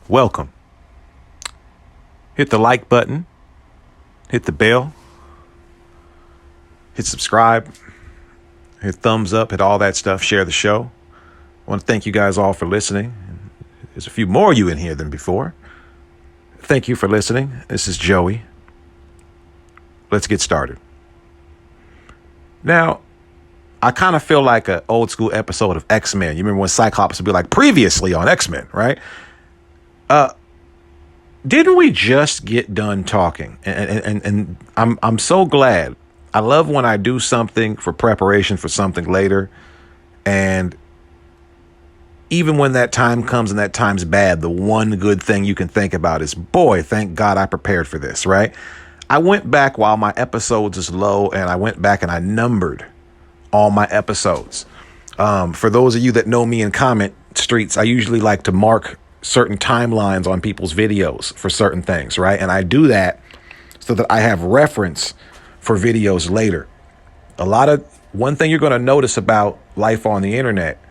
welcome. Hit the like button, hit the bell, hit subscribe, hit thumbs up, hit all that stuff, share the show. I want to thank you guys all for listening. There's a few more of you in here than before. Thank you for listening. This is Joey. Let's get started. Now, I kind of feel like an old school episode of X-Men. You remember when Cyclops would be like, previously on X-Men, right? Didn't we just get done talking? And I'm so glad. I love when I do something for preparation for something later. And even when that time comes and that time's bad, the one good thing you can think about is, boy, thank God I prepared for this, right? I went back while my episodes is low, and I went back and I numbered all my episodes. For those of you that know me in comment streets, I usually like to mark certain timelines on people's videos for certain things, right? And I do that so that I have reference for videos later. One thing you're going to notice about life on the internet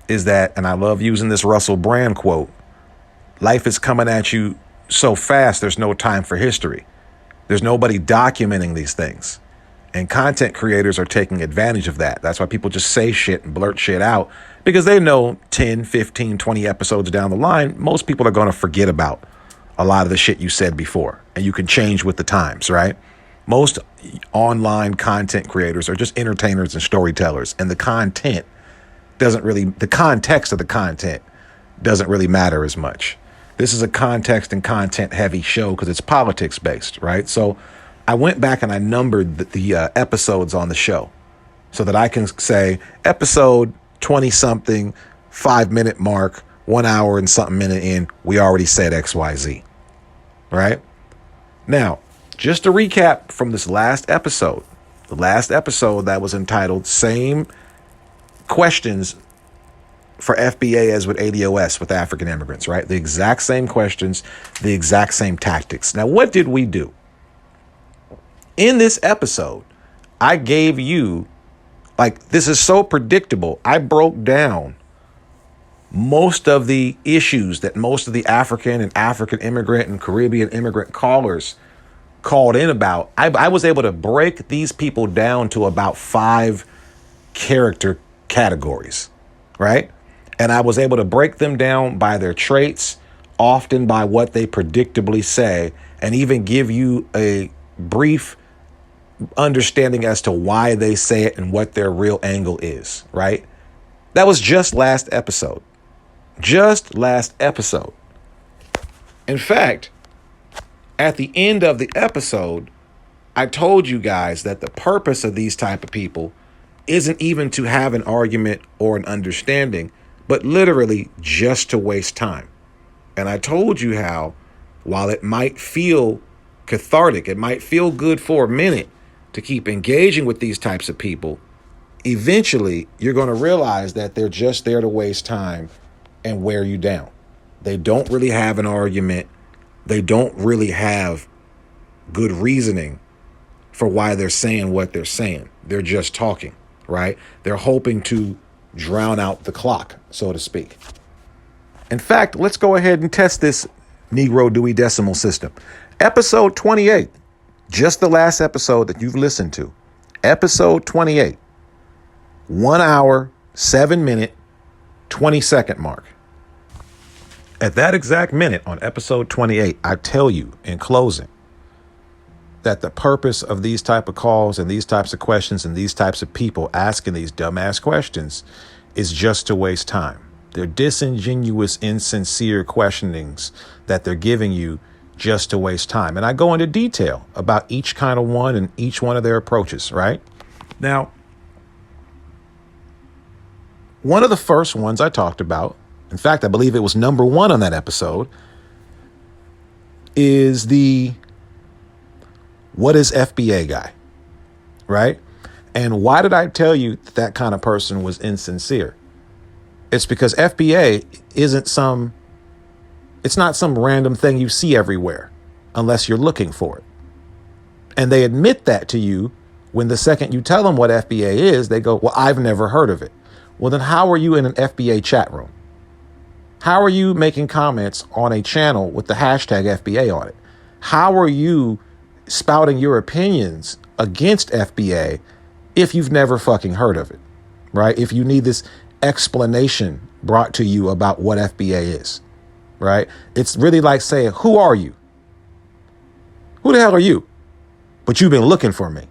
is that, and I love using this Russell Brand quote, life is coming at you so fast, there's no time for history. There's nobody documenting these things. And content creators are taking advantage of that. That's why people just say shit and blurt shit out, because they know 10, 15, 20 episodes down the line, most people are going to forget about a lot of the shit you said before. And you can change with the times, right? Most online content creators are just entertainers and storytellers. And the context of the content doesn't really matter as much. This is a context and content heavy show because it's politics based, right? So I went back and I numbered the episodes on the show so that I can say episode 20 something, 5-minute mark, 1 hour and something minute in, we already said XYZ, right? Now, just to recap from this last episode, the last episode that was entitled Same Questions for FBA as with ADOS with African immigrants, right? The exact same questions, the exact same tactics. Now, what did we do? In this episode, I gave you, this is so predictable. I broke down most of the issues that most of the African immigrant and Caribbean immigrant callers called in about. I was able to break these people down to about 5 character categories, right? And I was able to break them down by their traits, often by what they predictably say, and even give you a brief understanding as to why they say it and what their real angle is, right? That was just last episode. Just last episode. In fact, at the end of the episode, I told you guys that the purpose of these type of people isn't even to have an argument or an understanding, but literally just to waste time. And I told you how, while it might feel cathartic, it might feel good for a minute to keep engaging with these types of people, eventually you're going to realize that they're just there to waste time and wear you down. They don't really have an argument. They don't really have good reasoning for why they're saying what they're saying. They're just talking, right? They're hoping to drown out the clock, so to speak. In fact, let's go ahead and test this Negro Dewey Decimal System. Episode 28, just the last episode that you've listened to. Episode 28, 1 hour, 7-minute, 20-second mark. At that exact minute on episode 28, I tell you in closing that the purpose of these type of calls and these types of questions and these types of people asking these dumbass questions is just to waste time. They're disingenuous, insincere questionings that they're giving you just to waste time. And I go into detail about each kind of one and each one of their approaches, right? Now, one of the first ones I talked about, in fact, I believe it was number 1 on that episode, is the what is FBA guy, right? And why did I tell you that kind of person was insincere? It's because FBA it's not some random thing you see everywhere unless you're looking for it. And they admit that to you when the second you tell them what FBA is, they go, well, I've never heard of it. Well, then how are you in an FBA chat room? How are you making comments on a channel with the hashtag FBA on it? How are you spouting your opinions against FBA if you've never fucking heard of it, right? If you need this explanation brought to you about what FBA is, right? It's really like saying, who are you? Who the hell are you? But you've been looking for me.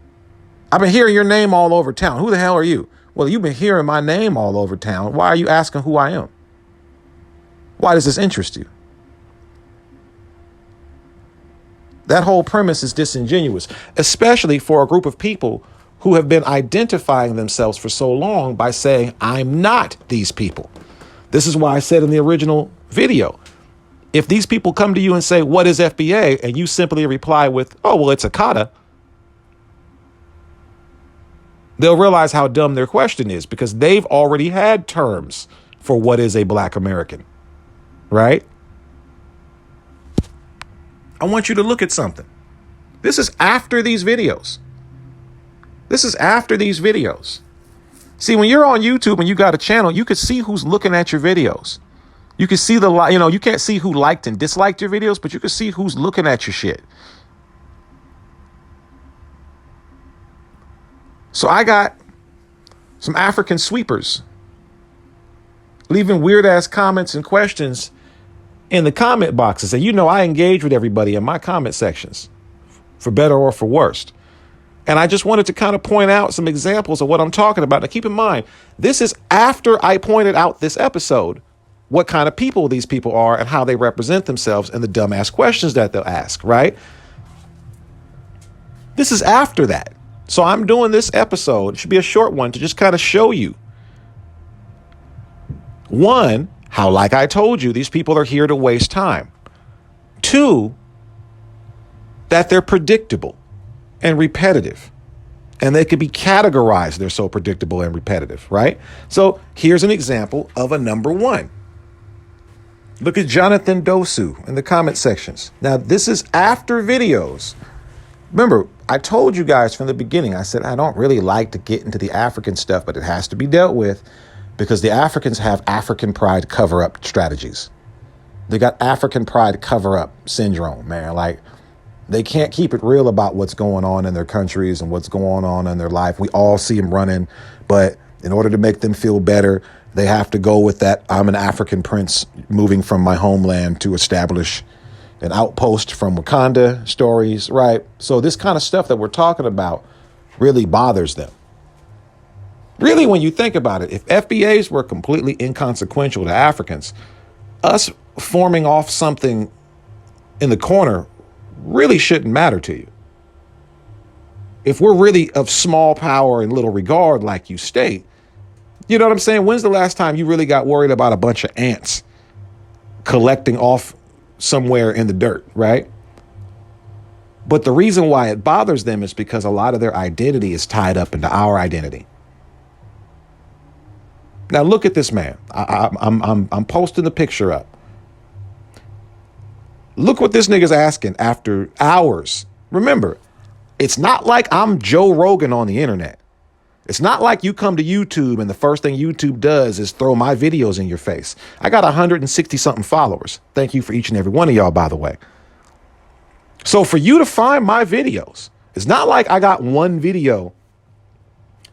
I've been hearing your name all over town. Who the hell are you? Well, you've been hearing my name all over town. Why are you asking who I am? Why does this interest you? That whole premise is disingenuous, especially for a group of people who have been identifying themselves for so long by saying, I'm not these people. This is why I said in the original video, if these people come to you and say, what is FBA? And you simply reply with, oh, well, it's a kata. They'll realize how dumb their question is because they've already had terms for what is a Black American, right? I want you to look at something. This is after these videos. This is after these videos. See, when you're on YouTube and you got a channel, you can see who's looking at your videos. You can see you can't see who liked and disliked your videos, but you can see who's looking at your shit. So I got some African sweepers leaving weird ass comments and questions in the comment boxes. And I engage with everybody in my comment sections, for better or for worse. And I just wanted to kind of point out some examples of what I'm talking about. Now, keep in mind, this is after I pointed out this episode, what kind of people these people are and how they represent themselves and the dumbass questions that they'll ask, right? This is after that. So I'm doing this episode, it should be a short one, to just kind of show you, one, how, like I told you, these people are here to waste time. Two, that they're predictable and repetitive. And they could be categorized. They're so predictable and repetitive, right? So here's an example of a number one. Look at Jonathan Dosu in the comment sections. Now, this is after videos. Remember, I told you guys from the beginning, I said, I don't really like to get into the African stuff, but it has to be dealt with because the Africans have African pride cover-up strategies. They got African pride cover-up syndrome, man. Like, they can't keep it real about what's going on in their countries and what's going on in their life. We all see them running, but in order to make them feel better, they have to go with that I'm an African prince moving from my homeland to establish an outpost from Wakanda stories, right? So this kind of stuff that we're talking about really bothers them. Really, when you think about it, if FBAs were completely inconsequential to Africans, us forming off something in the corner really shouldn't matter to you. If we're really of small power and little regard, like you state, you know what I'm saying? When's the last time you really got worried about a bunch of ants collecting off somewhere in the dirt, right? But the reason why it bothers them is because a lot of their identity is tied up into our identity. Now look at this man. I'm posting the picture up. Look what this nigga's asking after hours. Remember, it's not like I'm Joe Rogan on the internet. It's not like you come to YouTube and the first thing YouTube does is throw my videos in your face. I got 160 something followers. Thank you for each and every one of y'all, by the way. So for you to find my videos, it's not like I got one video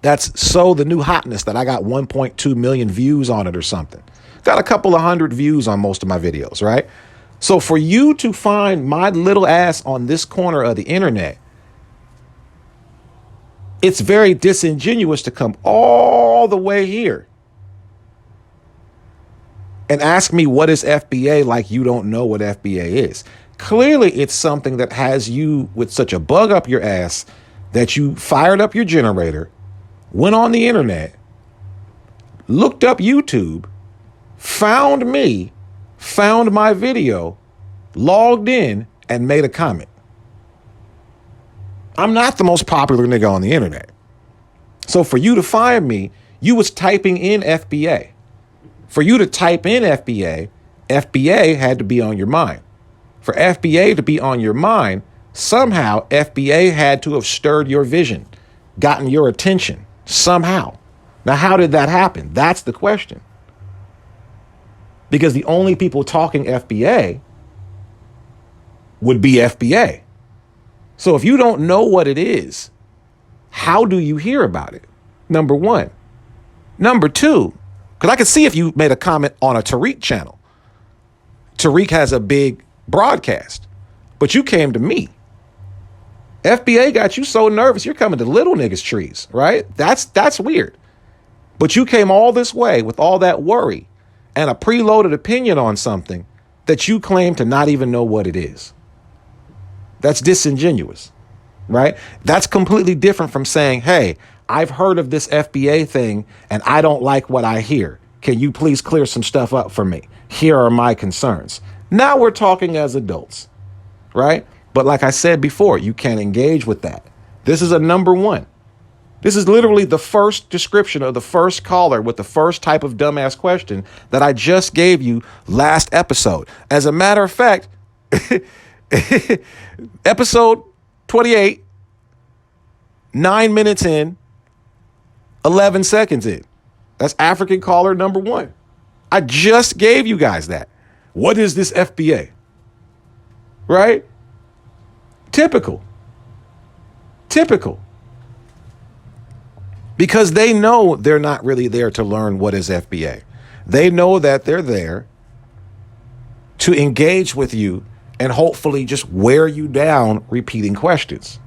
that's so the new hotness that I got 1.2 million views on it or something. Got a couple of hundred views on most of my videos, right? So for you to find my little ass on this corner of the internet, it's very disingenuous to come all the way here and ask me what is FBA like you don't know what FBA is. Clearly, it's something that has you with such a bug up your ass that you fired up your generator, went on the internet, looked up YouTube, found me, found my video, logged in, and made a comment. I'm not the most popular nigga on the internet. So for you to find me, you was typing in FBA. For you to type in FBA, FBA had to be on your mind. For FBA to be on your mind, somehow FBA had to have stirred your vision, gotten your attention, somehow. Now, how did that happen? That's the question. because the only people talking FBA would be FBA. So if you don't know what it is, how do you hear about it? Number one. Number two, because I could see if you made a comment on a Tariq channel. Tariq has a big broadcast, but you came to me. FBA got you so nervous, you're coming to little niggas' trees, right? That's weird. But you came all this way with all that worry and a preloaded opinion on something that you claim to not even know what it is. That's disingenuous, right? That's completely different from saying, hey, I've heard of this FBA thing and I don't like what I hear. Can you please clear some stuff up for me? Here are my concerns. Now we're talking as adults, right? But like I said before, you can't engage with that. This is a number one. This is literally the first description of the first caller with the first type of dumbass question that I just gave you last episode. As a matter of fact, episode 28, 9 minutes in, 11 seconds in. That's African caller number one. I just gave you guys that. What is this FBA? Right? Typical. Because they know they're not really there to learn what is FBA. They know that they're there to engage with you and hopefully just wear you down repeating questions.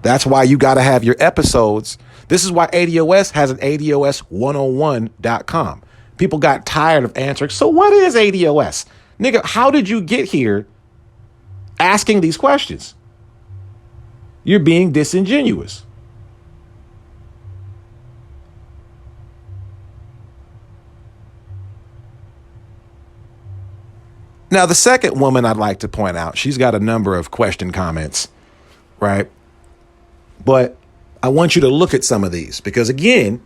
That's why you got to have your episodes. This is why ADOS has an ADOS101.com. People got tired of answering, so what is ADOS? Nigga, how did you get here asking these questions? You're being disingenuous. Now, the second woman I'd like to point out, she's got a number of question comments, right? But I want you to look at some of these because, again,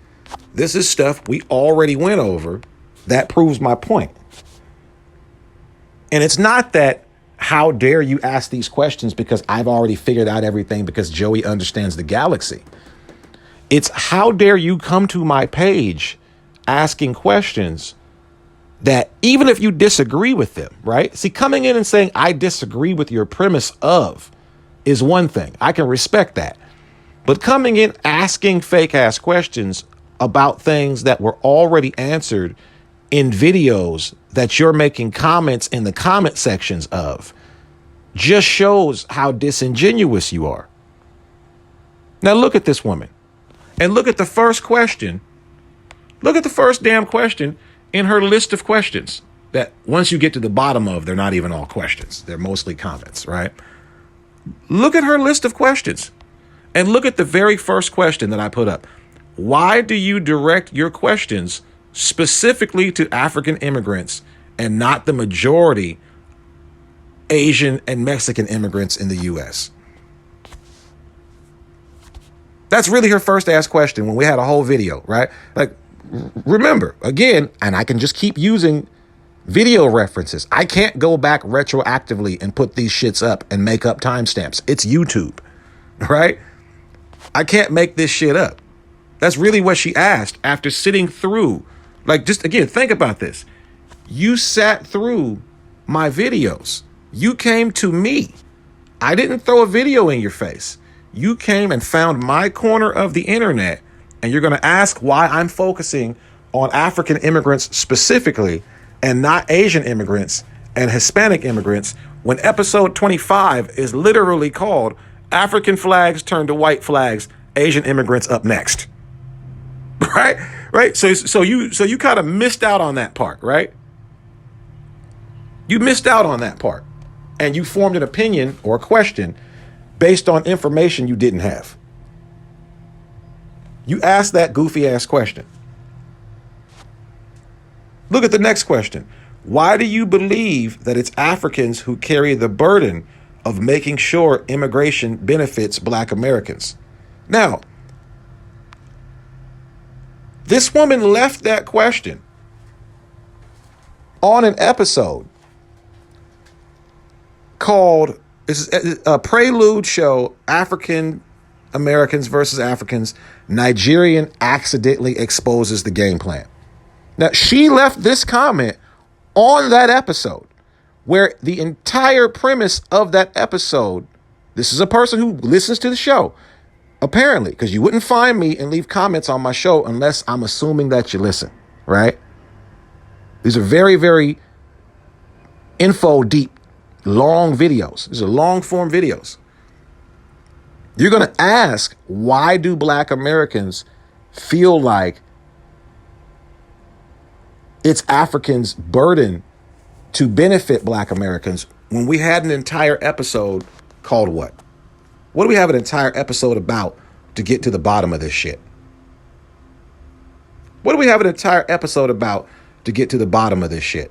this is stuff we already went over that proves my point. And it's not that how dare you ask these questions because I've already figured out everything because Joey understands the galaxy. It's how dare you come to my page asking questions that even if you disagree with them, right? See, coming in and saying, I disagree with your premise of is one thing. I can respect that. But coming in asking fake ass questions about things that were already answered in videos that you're making comments in the comment sections of just shows how disingenuous you are. Now look at this woman and look at the first question. Look at the first damn question in her list of questions that once you get to the bottom of, they're not even all questions. They're mostly comments, right? Look at her list of questions and look at the very first question that I put up. Why do you direct your questions specifically to African immigrants and not the majority Asian and Mexican immigrants in the U.S.? That's really her first asked question when we had a whole video, right? Like, remember, again, and I can just keep using video references. I can't go back retroactively and put these shits up and make up timestamps. It's YouTube, right? I can't make this shit up. That's really what she asked after sitting through. Like, just again, think about this. You sat through my videos. You came to me. I didn't throw a video in your face. You came and found my corner of the internet, and you're going to ask why I'm focusing on African immigrants specifically and not Asian immigrants and Hispanic immigrants when episode 25 is literally called African Flags Turn to White Flags, Asian Immigrants Up Next. Right? So you kind of missed out on that part, right? You missed out on that part. And you formed an opinion or a question based on information you didn't have. You asked that goofy ass question. Look at the next question. Why do you believe that it's Africans who carry the burden of making sure immigration benefits Black Americans? Now, this woman left that question on an episode called, this is a Prelude show, African Americans versus Africans, Nigerian accidentally exposes the game plan. Now, she left this comment on that episode, where the entire premise of that episode, this is a person who listens to the show, apparently, because you wouldn't find me and leave comments on my show unless I'm assuming that you listen, right? These are very, very info deep, long videos. These are long form videos. You're going to ask, why do Black Americans feel like it's Africans' burden to benefit Black Americans when we had an entire episode called what? What do we have an entire episode about to get to the bottom of this shit? What do we have an entire episode about to get to the bottom of this shit?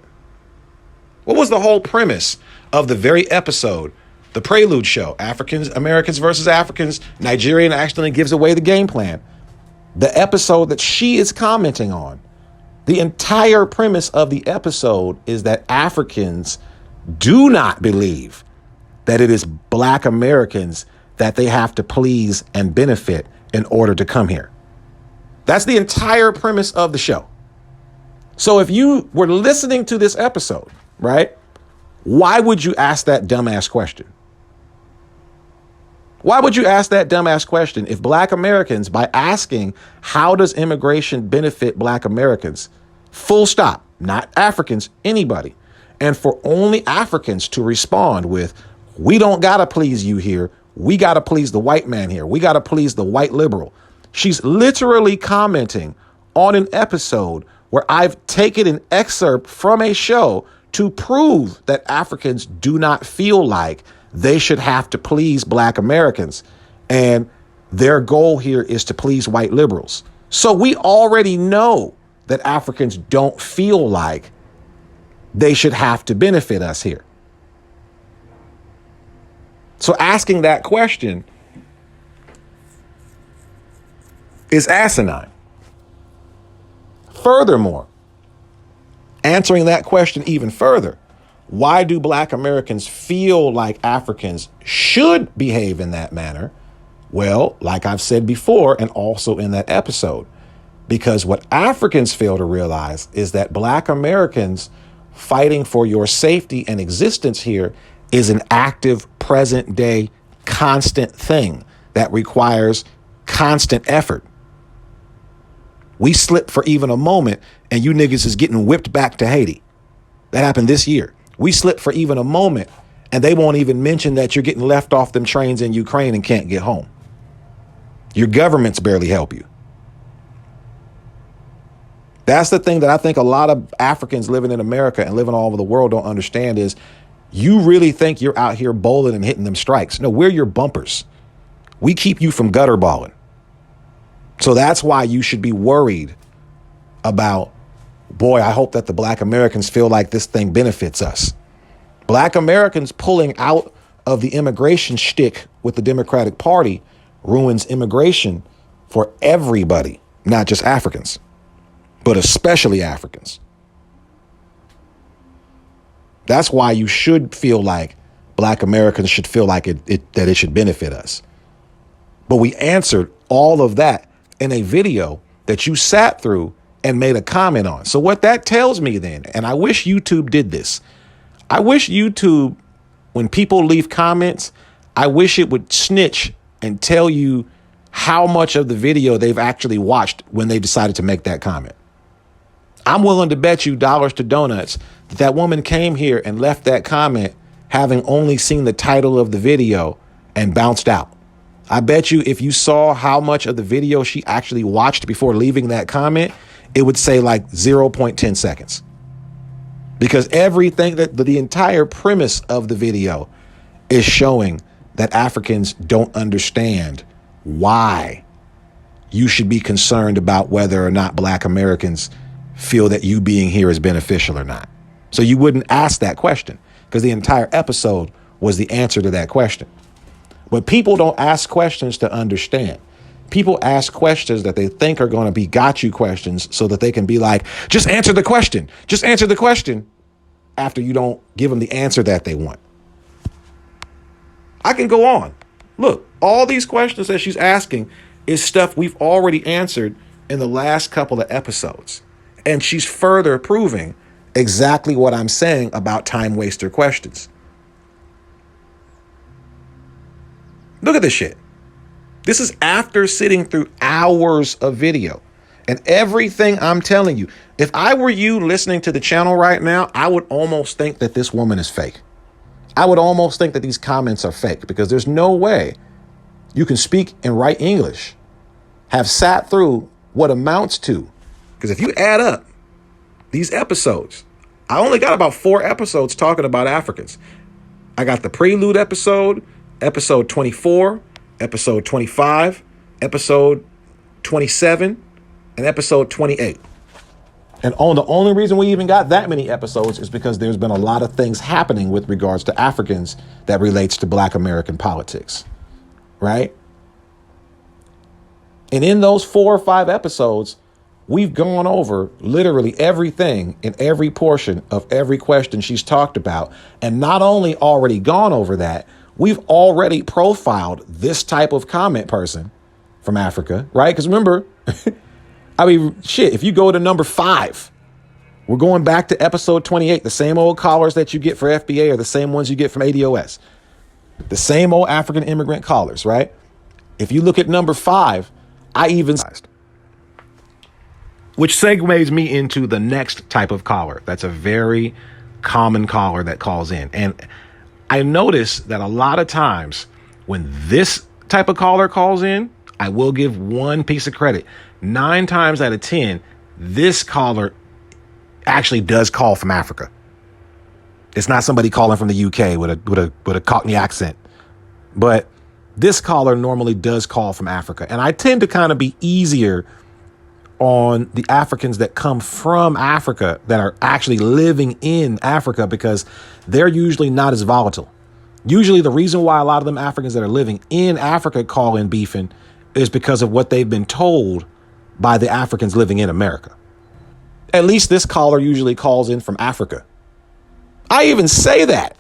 What was the whole premise of the very episode, the Prelude show, Africans, Americans versus Africans, Nigerian accidentally gives away the game plan? The episode that she is commenting on, the entire premise of the episode is that Africans do not believe that it is Black Americans that they have to please and benefit in order to come here. That's the entire premise of the show. So if you were listening to this episode, right, why would you ask that dumbass question? Why would you ask that dumbass question if Black Americans, by asking, how does immigration benefit Black Americans? Full stop, not Africans, anybody. And for only Africans to respond with, we don't got to please you here. We got to please the white man here. We got to please the white liberal. She's literally commenting on an episode where I've taken an excerpt from a show to prove that Africans do not feel like they should have to please Black Americans. And their goal here is to please white liberals. So we already know that Africans don't feel like they should have to benefit us here. So asking that question is asinine. Furthermore, answering that question even further, why do Black Americans feel like Africans should behave in that manner? Well, like I've said before, and also in that episode, because what Africans fail to realize is that Black Americans fighting for your safety and existence here is an active, present day, constant thing that requires constant effort. We slip for even a moment and you niggas is getting whipped back to Haiti. That happened this year. We slip for even a moment and they won't even mention that you're getting left off them trains in Ukraine and can't get home. Your governments barely help you. That's the thing that I think a lot of Africans living in America and living all over the world don't understand is you really think you're out here bowling and hitting them strikes. No, we're your bumpers. We keep you from gutter balling. So that's why you should be worried about, boy, I hope that the Black Americans feel like this thing benefits us. Black Americans pulling out of the immigration shtick with the Democratic Party ruins immigration for everybody, not just Africans, but especially Africans. That's why you should feel like Black Americans should feel like that it should benefit us. But we answered all of that in a video that you sat through and made a comment on. So what that tells me then, and I wish YouTube did this. I wish YouTube, when people leave comments, I wish it would snitch and tell you how much of the video they've actually watched when they decided to make that comment. I'm willing to bet you dollars to donuts that that woman came here and left that comment having only seen the title of the video and bounced out. I bet you if you saw how much of the video she actually watched before leaving that comment, it would say like 0.10 seconds. Because everything that the entire premise of the video is showing that Africans don't understand why you should be concerned about whether or not Black Americans feel that you being here is beneficial or not. So you wouldn't ask that question because the entire episode was the answer to that question. But people don't ask questions to understand. People ask questions that they think are going to be got you questions so that they can be like, just answer the question. Just answer the question after you don't give them the answer that they want. I can go on. Look, all these questions that she's asking is stuff we've already answered in the last couple of episodes. And she's further proving exactly what I'm saying about time waster questions. Look at this shit. This is after sitting through hours of video. And everything I'm telling you, if I were you listening to the channel right now, I would almost think that this woman is fake. I would almost think that these comments are fake, because there's no way you can speak and write English, have sat through what amounts to, because if you add up these episodes, I only got about 4 episodes talking about Africans. I got the Prelude episode, episode 24, episode 25, episode 27, and episode 28. And the only reason we even got that many episodes is because there's been a lot of things happening with regards to Africans that relates to Black American politics, right? And in those 4 or 5 episodes, we've gone over literally everything in every portion of every question she's talked about. And not only already gone over that, we've already profiled this type of comment person from Africa, right? Because remember, I mean, shit, if you go to number 5, we're going back to episode 28. The same old callers that you get for FBA are the same ones you get from ADOS. The same old African immigrant callers, right? If you look at number 5, which segues me into the next type of caller. That's a very common caller that calls in. And I notice that a lot of times when this type of caller calls in, I will give one piece of credit. 9 times out of 10, this caller actually does call from Africa. It's not somebody calling from the UK with a Cockney accent, but this caller normally does call from Africa. And I tend to kind of be easier on the Africans that come from Africa, that are actually living in Africa, because they're usually not as volatile. Usually the reason why a lot of them Africans that are living in Africa call in beefing is because of what they've been told by the Africans living in America. At least this caller usually calls in from Africa. I even say that.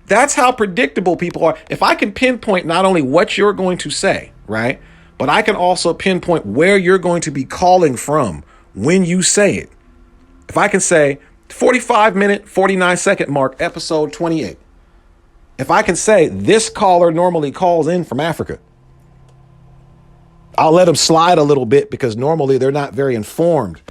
That's how predictable people are. If I can pinpoint not only what you're going to say, right, but I can also pinpoint where you're going to be calling from when you say it. If I can say 45-minute, 49-second mark, episode 28. If I can say this caller normally calls in from Africa, I'll let them slide a little bit, because normally they're not very informed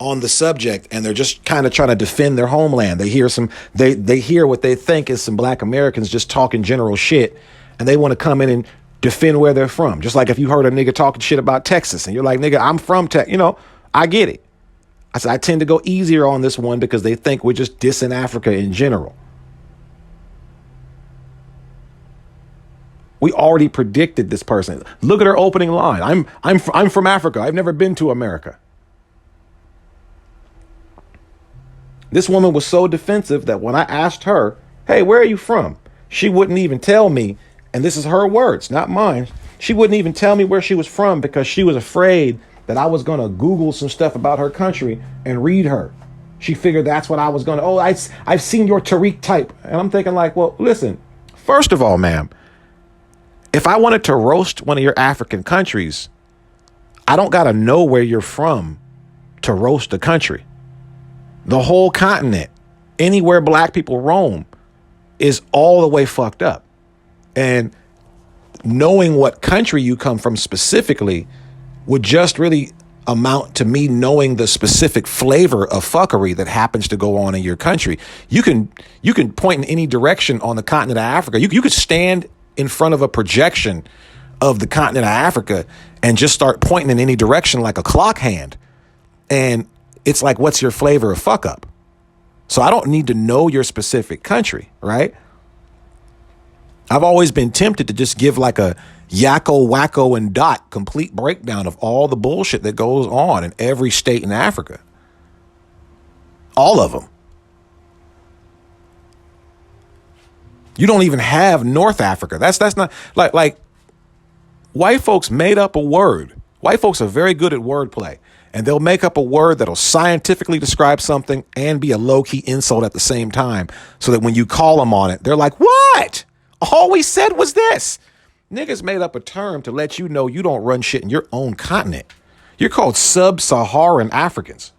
on the subject, and they're just kind of trying to defend their homeland. They hear they hear what they think is some Black Americans just talking general shit, and they want to come in and defend where they're from. Just like if you heard a nigga talking shit about Texas and you're like, nigga, I'm from Texas. I get it. I tend to go easier on this one because they think we're just dissing Africa in general. We already predicted this person. Look at her opening line. I'm from Africa. I've never been to America. This woman was so defensive that when I asked her, hey, where are you from? She wouldn't even tell me. And this is her words, not mine. She wouldn't even tell me where she was from because she was afraid that I was going to Google some stuff about her country and read her. She figured that's what I was going to. Oh, I've seen your Tariq type. And I'm thinking like, well, listen, first of all, ma'am, if I wanted to roast one of your African countries, I don't got to know where you're from to roast a country. The whole continent, anywhere Black people roam, is all the way fucked up. And knowing what country you come from specifically would just really amount to me knowing the specific flavor of fuckery that happens to go on in your country. You can point in any direction on the continent of Africa. You could stand in front of a projection of the continent of Africa and just start pointing in any direction like a clock hand. And it's like, what's your flavor of fuck up? So I don't need to know your specific country, right? I've always been tempted to just give like a yakko, wacko, and dot complete breakdown of all the bullshit that goes on in every state in Africa. All of them. You don't even have North Africa. That's not like white folks made up a word. White folks are very good at wordplay, and they'll make up a word that'll scientifically describe something and be a low-key insult at the same time, so that when you call them on it, they're like, what? All we said was this. Niggas made up a term to let you know you don't run shit in your own continent. You're called sub-Saharan Africans.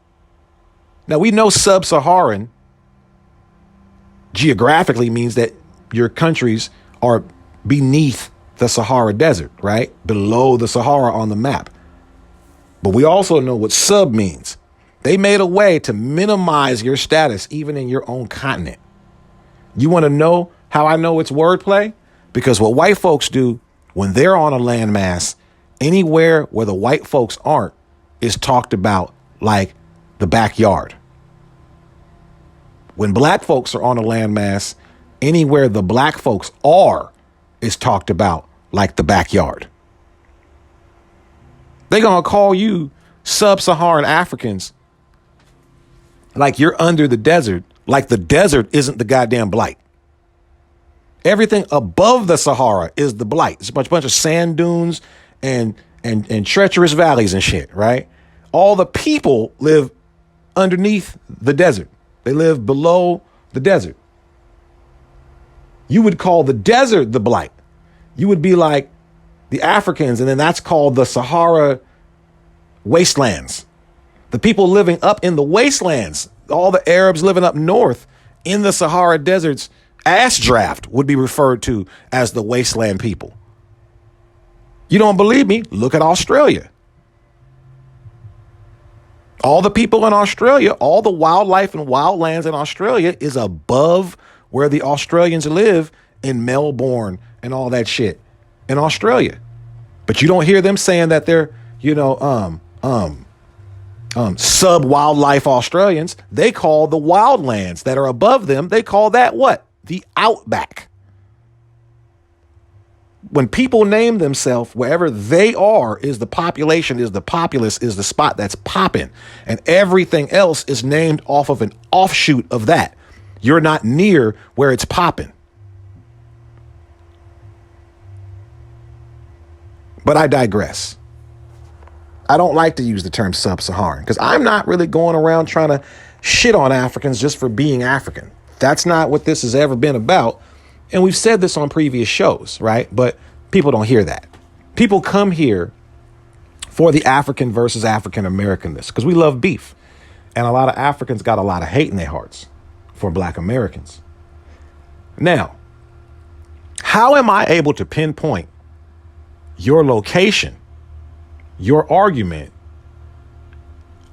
Now, we know sub-Saharan geographically means that your countries are beneath the Sahara Desert, right? Below the Sahara on the map. But we also know what sub means. They made a way to minimize your status even in your own continent. You want to know how I know it's wordplay? Because what white folks do when they're on a landmass, anywhere where the white folks aren't is talked about like the backyard. When black folks are on a landmass, anywhere the black folks are is talked about like the backyard. They're going to call you sub-Saharan Africans like you're under the desert, like the desert isn't the goddamn blight. Everything above the Sahara is the blight. It's a bunch of sand dunes and treacherous valleys and shit, right? All the people live underneath the desert. They live below the desert. You would call the desert the blight. You would be like the Africans, and then that's called the Sahara wastelands. The people living up in the wastelands, all the Arabs living up north in the Sahara deserts, ass draft would be referred to as the wasteland people. You don't believe me? Look at Australia. All the people in Australia, all the wildlife and wildlands in Australia is above where the Australians live in Melbourne and all that shit in Australia. But you don't hear them saying that they're, sub-wildlife Australians. They call the wildlands that are above them, they call that what? The outback. When people name themselves, wherever they are is the population, is the populace, is the spot that's popping. And everything else is named off of an offshoot of that. You're not near where it's popping. But I digress. I don't like to use the term sub-Saharan because I'm not really going around trying to shit on Africans just for being African. That's not what this has ever been about. And we've said this on previous shows, right? But people don't hear that. People come here for the African versus African Americanness because we love beef. And a lot of Africans got a lot of hate in their hearts for Black Americans. Now, how am I able to pinpoint your location, your argument,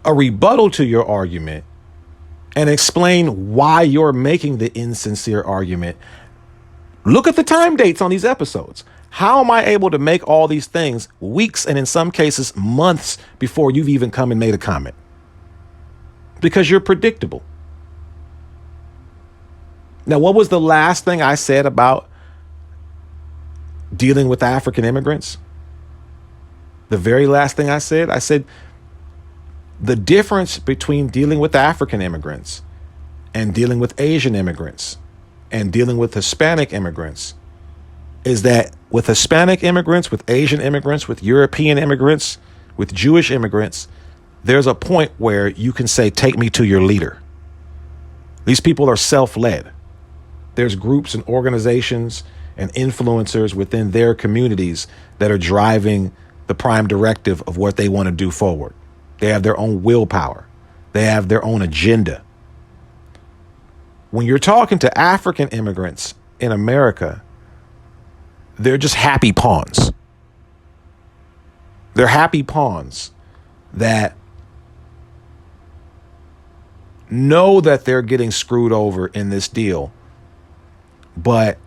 a rebuttal to your argument, and explain why you're making the insincere argument? Look at the time dates on these episodes. How am I able to make all these things weeks and in some cases months before you've even come and made a comment? Because you're predictable. Now, what was the last thing I said about dealing with African immigrants? The very last thing I said the difference between dealing with African immigrants and dealing with Asian immigrants and dealing with Hispanic immigrants is that with Hispanic immigrants, with Asian immigrants, with European immigrants, with Jewish immigrants, there's a point where you can say, take me to your leader. These people are self-led. There's groups and organizations and influencers within their communities that are driving the prime directive of what they want to do forward. They have their own willpower. They have their own agenda. When you're talking to African immigrants in America, they're just happy pawns. They're happy pawns that know that they're getting screwed over in this deal, but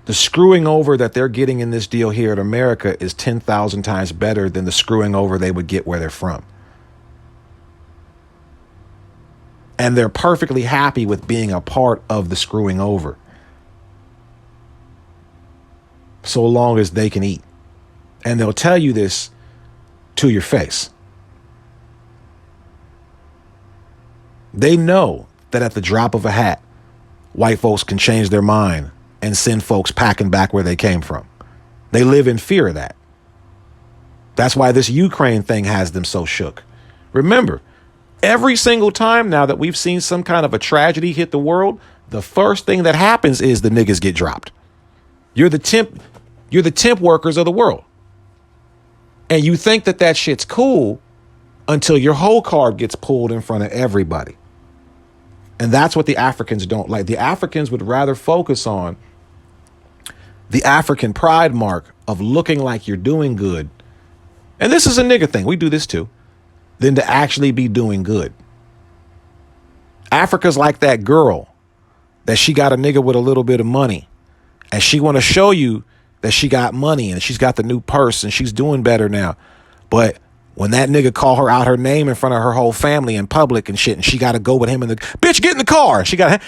the screwing over that they're getting in this deal here in America is 10,000 times better than the screwing over they would get where they're from. And they're perfectly happy with being a part of the screwing over, so long as they can eat. And they'll tell you this to your face. They know that at the drop of a hat, white folks can change their mind and send folks packing back where they came from. They live in fear of that. That's why this Ukraine thing has them so shook. Remember, every single time now that we've seen some kind of a tragedy hit the world, the first thing that happens is the niggas get dropped. You're the temp workers of the world. And you think that shit's cool until your whole card gets pulled in front of everybody. And that's what the Africans don't like. The Africans would rather focus on the African pride mark of looking like you're doing good. And this is a nigga thing. We do this too. Than to actually be doing good. Africa's like that girl that she got a nigga with a little bit of money. And she want to show you that she got money and she's got the new purse and she's doing better now. But when that nigga call her out her name in front of her whole family in public and shit, and she got to go with him in the bitch, get in the car. She got,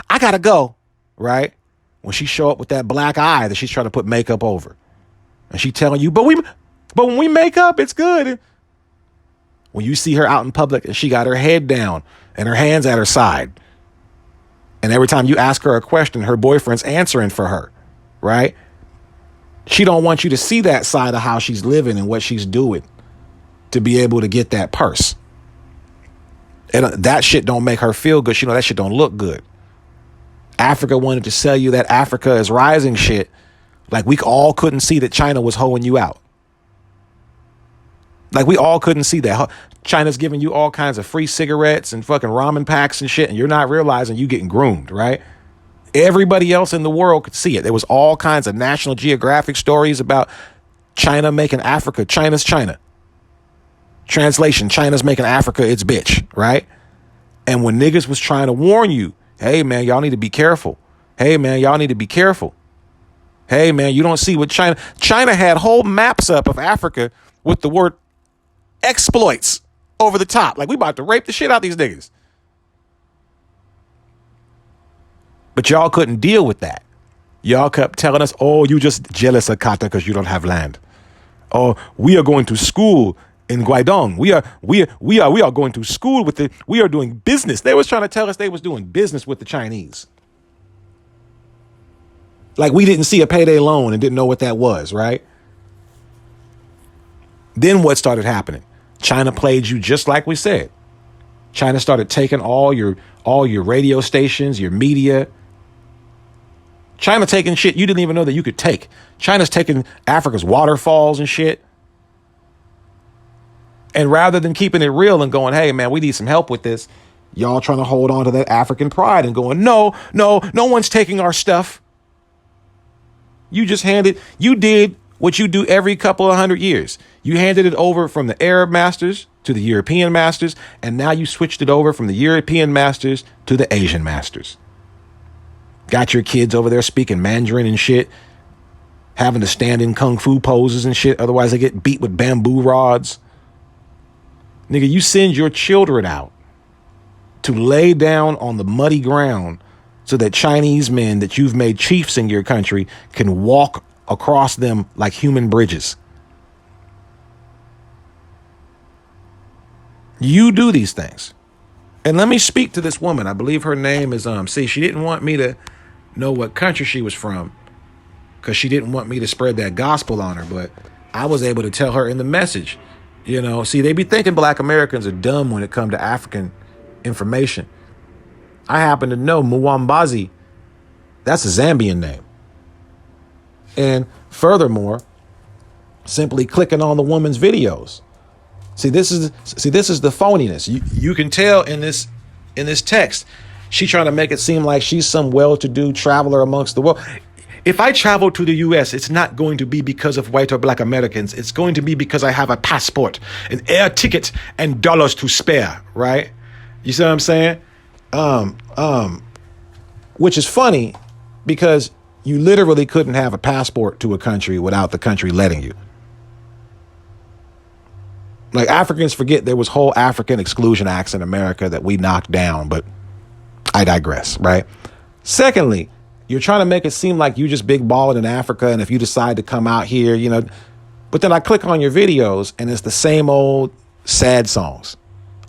I got to go. Right. When she show up with that black eye that she's trying to put makeup over and she telling you, but when we make up, it's good. When you see her out in public and she got her head down and her hands at her side. And every time you ask her a question, her boyfriend's answering for her. Right. She don't want you to see that side of how she's living and what she's doing to be able to get that purse. And that shit don't make her feel good. She know that shit don't look good. Africa wanted to sell you that Africa is rising shit. Like we all couldn't see that China was hoeing you out. Like we all couldn't see that. China's giving you all kinds of free cigarettes and fucking ramen packs and shit. And you're not realizing you getting groomed, right? Everybody else in the world could see it. There was all kinds of National Geographic stories about China making Africa China's China. Translation, China's making Africa its bitch, right? And when niggas was trying to warn you, hey, man, y'all need to be careful. Hey, man, y'all need to be careful. Hey, man, you don't see what China had whole maps up of Africa with the word exploits over the top. Like we about to rape the shit out these niggas. But y'all couldn't deal with that. Y'all kept telling us, oh, you just jealous of Qatar because you don't have land. Oh, we are going to school in Guangdong. We are going to school with it. We are doing business. They was trying to tell us they was doing business with the Chinese. Like we didn't see a payday loan and didn't know what that was, right? Then what started happening? China played you just like we said. China started taking all your radio stations, your media. China taking shit you didn't even know that you could take. China's taking Africa's waterfalls and shit. And rather than keeping it real and going, hey, man, we need some help with this, y'all trying to hold on to that African pride and going, no one's taking our stuff. You did what you do every couple of 100 years. You handed it over from the Arab masters to the European masters, and now you switched it over from the European masters to the Asian masters. Got your kids over there speaking Mandarin and shit, having to stand in kung fu poses and shit, otherwise they get beat with bamboo rods. Nigga, you send your children out to lay down on the muddy ground so that Chinese men that you've made chiefs in your country can walk across them like human bridges. You do these things. And let me speak to this woman. I believe her name is, she didn't want me to know what country she was from because she didn't want me to spread that gospel on her. But I was able to tell her in the message. You know, see, they be thinking black Americans are dumb when it comes to African information. I happen to know Muwambazi. That's a Zambian name. And furthermore, simply clicking on the woman's videos. See, this is the phoniness. You can tell in this text, she's trying to make it seem like she's some well-to-do traveler amongst the world. If I travel to the U.S., it's not going to be because of white or black Americans. It's going to be because I have a passport, an air ticket, and dollars to spare, right? You see what I'm saying? Which is funny because you literally couldn't have a passport to a country without the country letting you. Like Africans forget there was whole African exclusion acts in America that we knocked down, but I digress, right? Secondly, you're trying to make it seem like you just big balling in Africa. And if you decide to come out here, you know, but then I click on your videos and it's the same old sad songs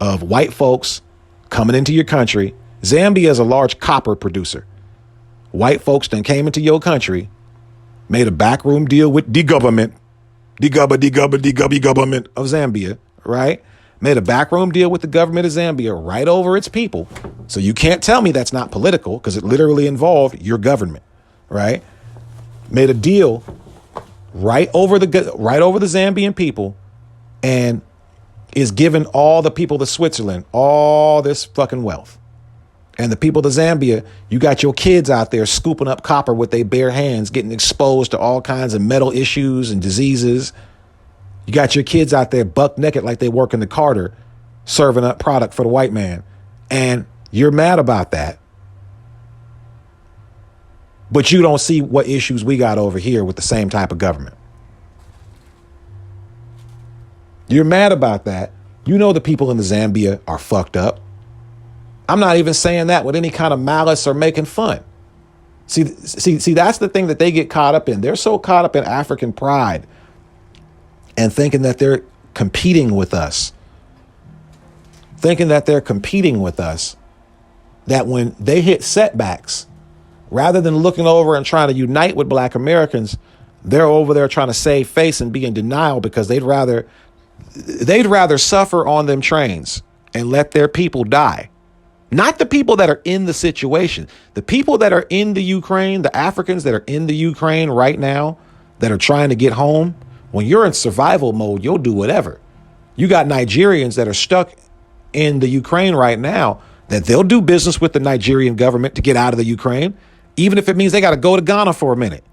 of white folks coming into your country. Zambia is a large copper producer. White folks then came into your country, made a backroom deal with the government, the government of Zambia, right? Made a backroom deal with the government of Zambia right over its people. So you can't tell me that's not political because it literally involved your government, right? Made a deal right over the Zambian people and is giving all the people to Switzerland all this fucking wealth. And the people to Zambia, you got your kids out there scooping up copper with their bare hands, getting exposed to all kinds of metal issues and diseases. You got your kids out there buck naked like they work in the Carter, serving up product for the white man. And you're mad about that. But you don't see what issues we got over here with the same type of government. You're mad about that. You know the people in the Zambia are fucked up. I'm not even saying that with any kind of malice or making fun. See, that's the thing that they get caught up in. They're so caught up in African pride and thinking that they're competing with us. That when they hit setbacks, rather than looking over and trying to unite with Black Americans, they're over there trying to save face and be in denial because they'd rather suffer on them trains and let their people die. Not the people that are in the situation. The people that are in the Ukraine, the Africans that are in the Ukraine right now that are trying to get home, when you're in survival mode, you'll do whatever. You got Nigerians that are stuck in the Ukraine right now that they'll do business with the Nigerian government to get out of the Ukraine, even if it means they got to go to Ghana for a minute.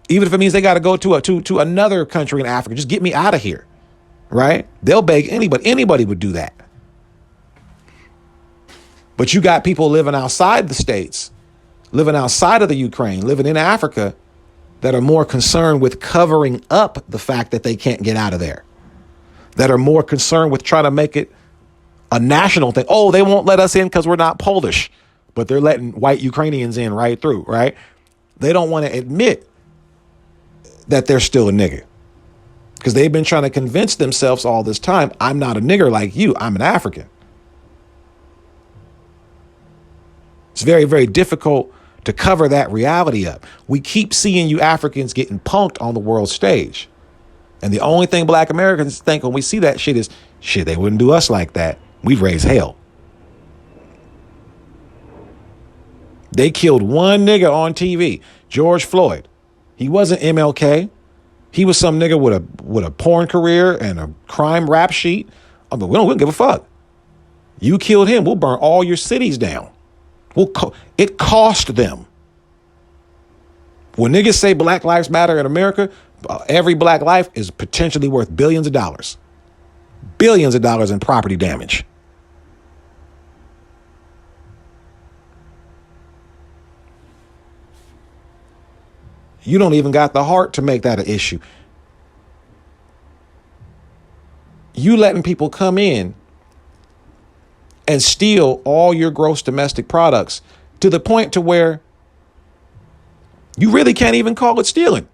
Even if it means they got to go to another country in Africa. Just get me out of here, right? They'll beg anybody. Anybody would do that. But you got people living outside the states, living outside of the Ukraine, living in Africa, that are more concerned with covering up the fact that they can't get out of there, that are more concerned with trying to make it a national thing. Oh, they won't let us in because we're not Polish, but they're letting white Ukrainians in right through, right? They don't want to admit that they're still a nigger because they've been trying to convince themselves all this time, I'm not a nigger like you, I'm an African. It's very, very difficult to cover that reality up. We keep seeing you Africans getting punked on the world stage. And the only thing Black Americans think when we see that shit is, shit, they wouldn't do us like that. We'd raise hell. They killed one nigga on TV, George Floyd. He wasn't MLK. He was some nigga with a porn career and a crime rap sheet. But we don't give a fuck. You killed him. We'll burn all your cities down. It cost them. When niggas say Black Lives Matter in America, every black life is potentially worth billions of dollars. Billions of dollars in property damage. You don't even got the heart to make that an issue. You letting people come in and steal all your gross domestic products to the point to where you really can't even call it stealing.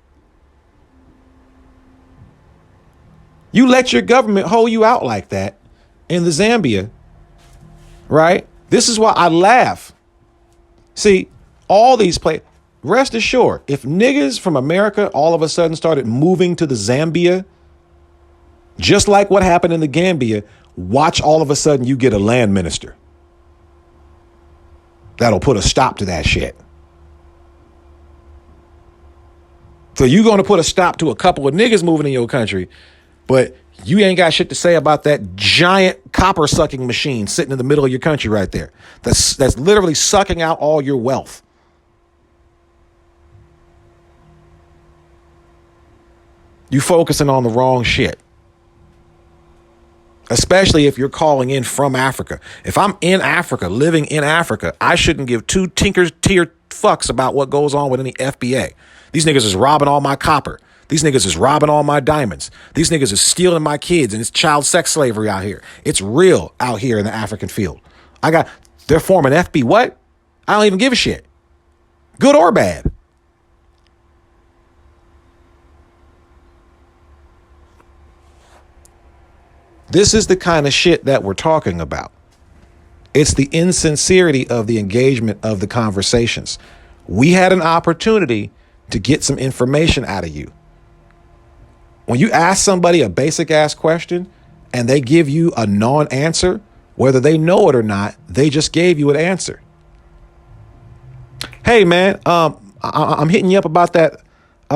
You let your government hold you out like that in the Zambia, right? This is why I laugh. See, all these places, rest assured, if niggas from America all of a sudden started moving to the Zambia, just like what happened in the Gambia, watch all of a sudden you get a land minister. That'll put a stop to that shit. So you're going to put a stop to a couple of niggas moving in your country, but you ain't got shit to say about that giant copper sucking machine sitting in the middle of your country right there. That's literally sucking out all your wealth. You focusing on the wrong shit. Especially if you're calling in from Africa. If I'm in Africa, living in Africa, I shouldn't give two tier fucks about what goes on with any FBA. These niggas is robbing all my copper. These niggas is robbing all my diamonds. These niggas is stealing my kids, and it's child sex slavery out here. It's real out here in the African field. They're forming FB what? I don't even give a shit. Good or bad. This is the kind of shit that we're talking about. It's the insincerity of the engagement of the conversations. We had an opportunity to get some information out of you. When you ask somebody a basic ass question and they give you a non-answer, whether they know it or not, they just gave you an answer. Hey man, I'm hitting you up about that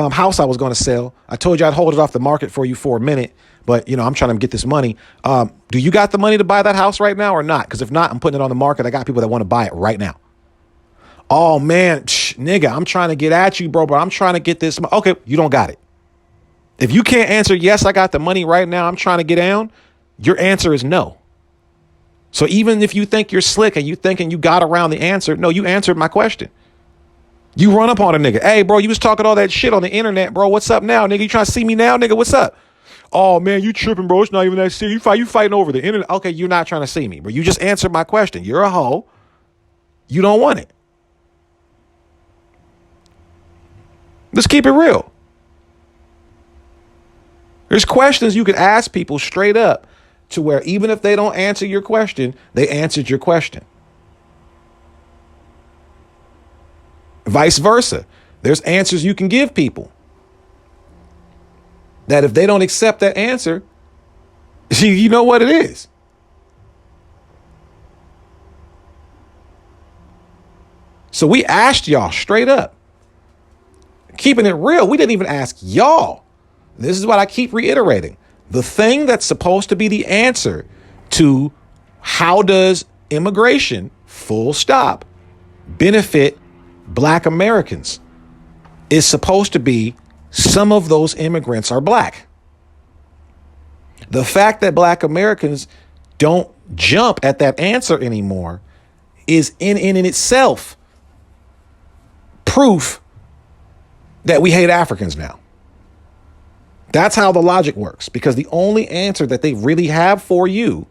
house I was going to sell. I told you I'd hold it off the market for you for a minute, but I'm trying to get this money. Do you got the money to buy that house right now or not? Because if not, I'm putting it on the market. I got people that want to buy it right now. Oh man, nigga, I'm trying to get at you, bro, but I'm trying to get this. Okay, you don't got it. If you can't answer, yes, I got the money right now, I'm trying to get down, your answer is no. So even if you think you're slick and you thinking you got around the answer, no, you answered my question. You run up on a nigga. Hey, bro, you was talking all that shit on the internet, bro. What's up now, nigga? You trying to see me now, nigga? What's up? Oh, man, you tripping, bro. It's not even that serious. You fighting over the internet. Okay, you're not trying to see me, bro. You just answered my question. You're a hoe. You don't want it. Let's keep it real. There's questions you could ask people straight up to where even if they don't answer your question, they answered your question. Vice versa. There's answers you can give people that if they don't accept that answer, you know what it is. So we asked y'all straight up. Keeping it real, we didn't even ask y'all. This is what I keep reiterating. The thing that's supposed to be the answer to how does immigration, full stop, benefit Black Americans is supposed to be some of those immigrants are Black. The fact that Black Americans don't jump at that answer anymore is in itself proof that we hate Africans now. That's how the logic works, because the only answer that they really have for you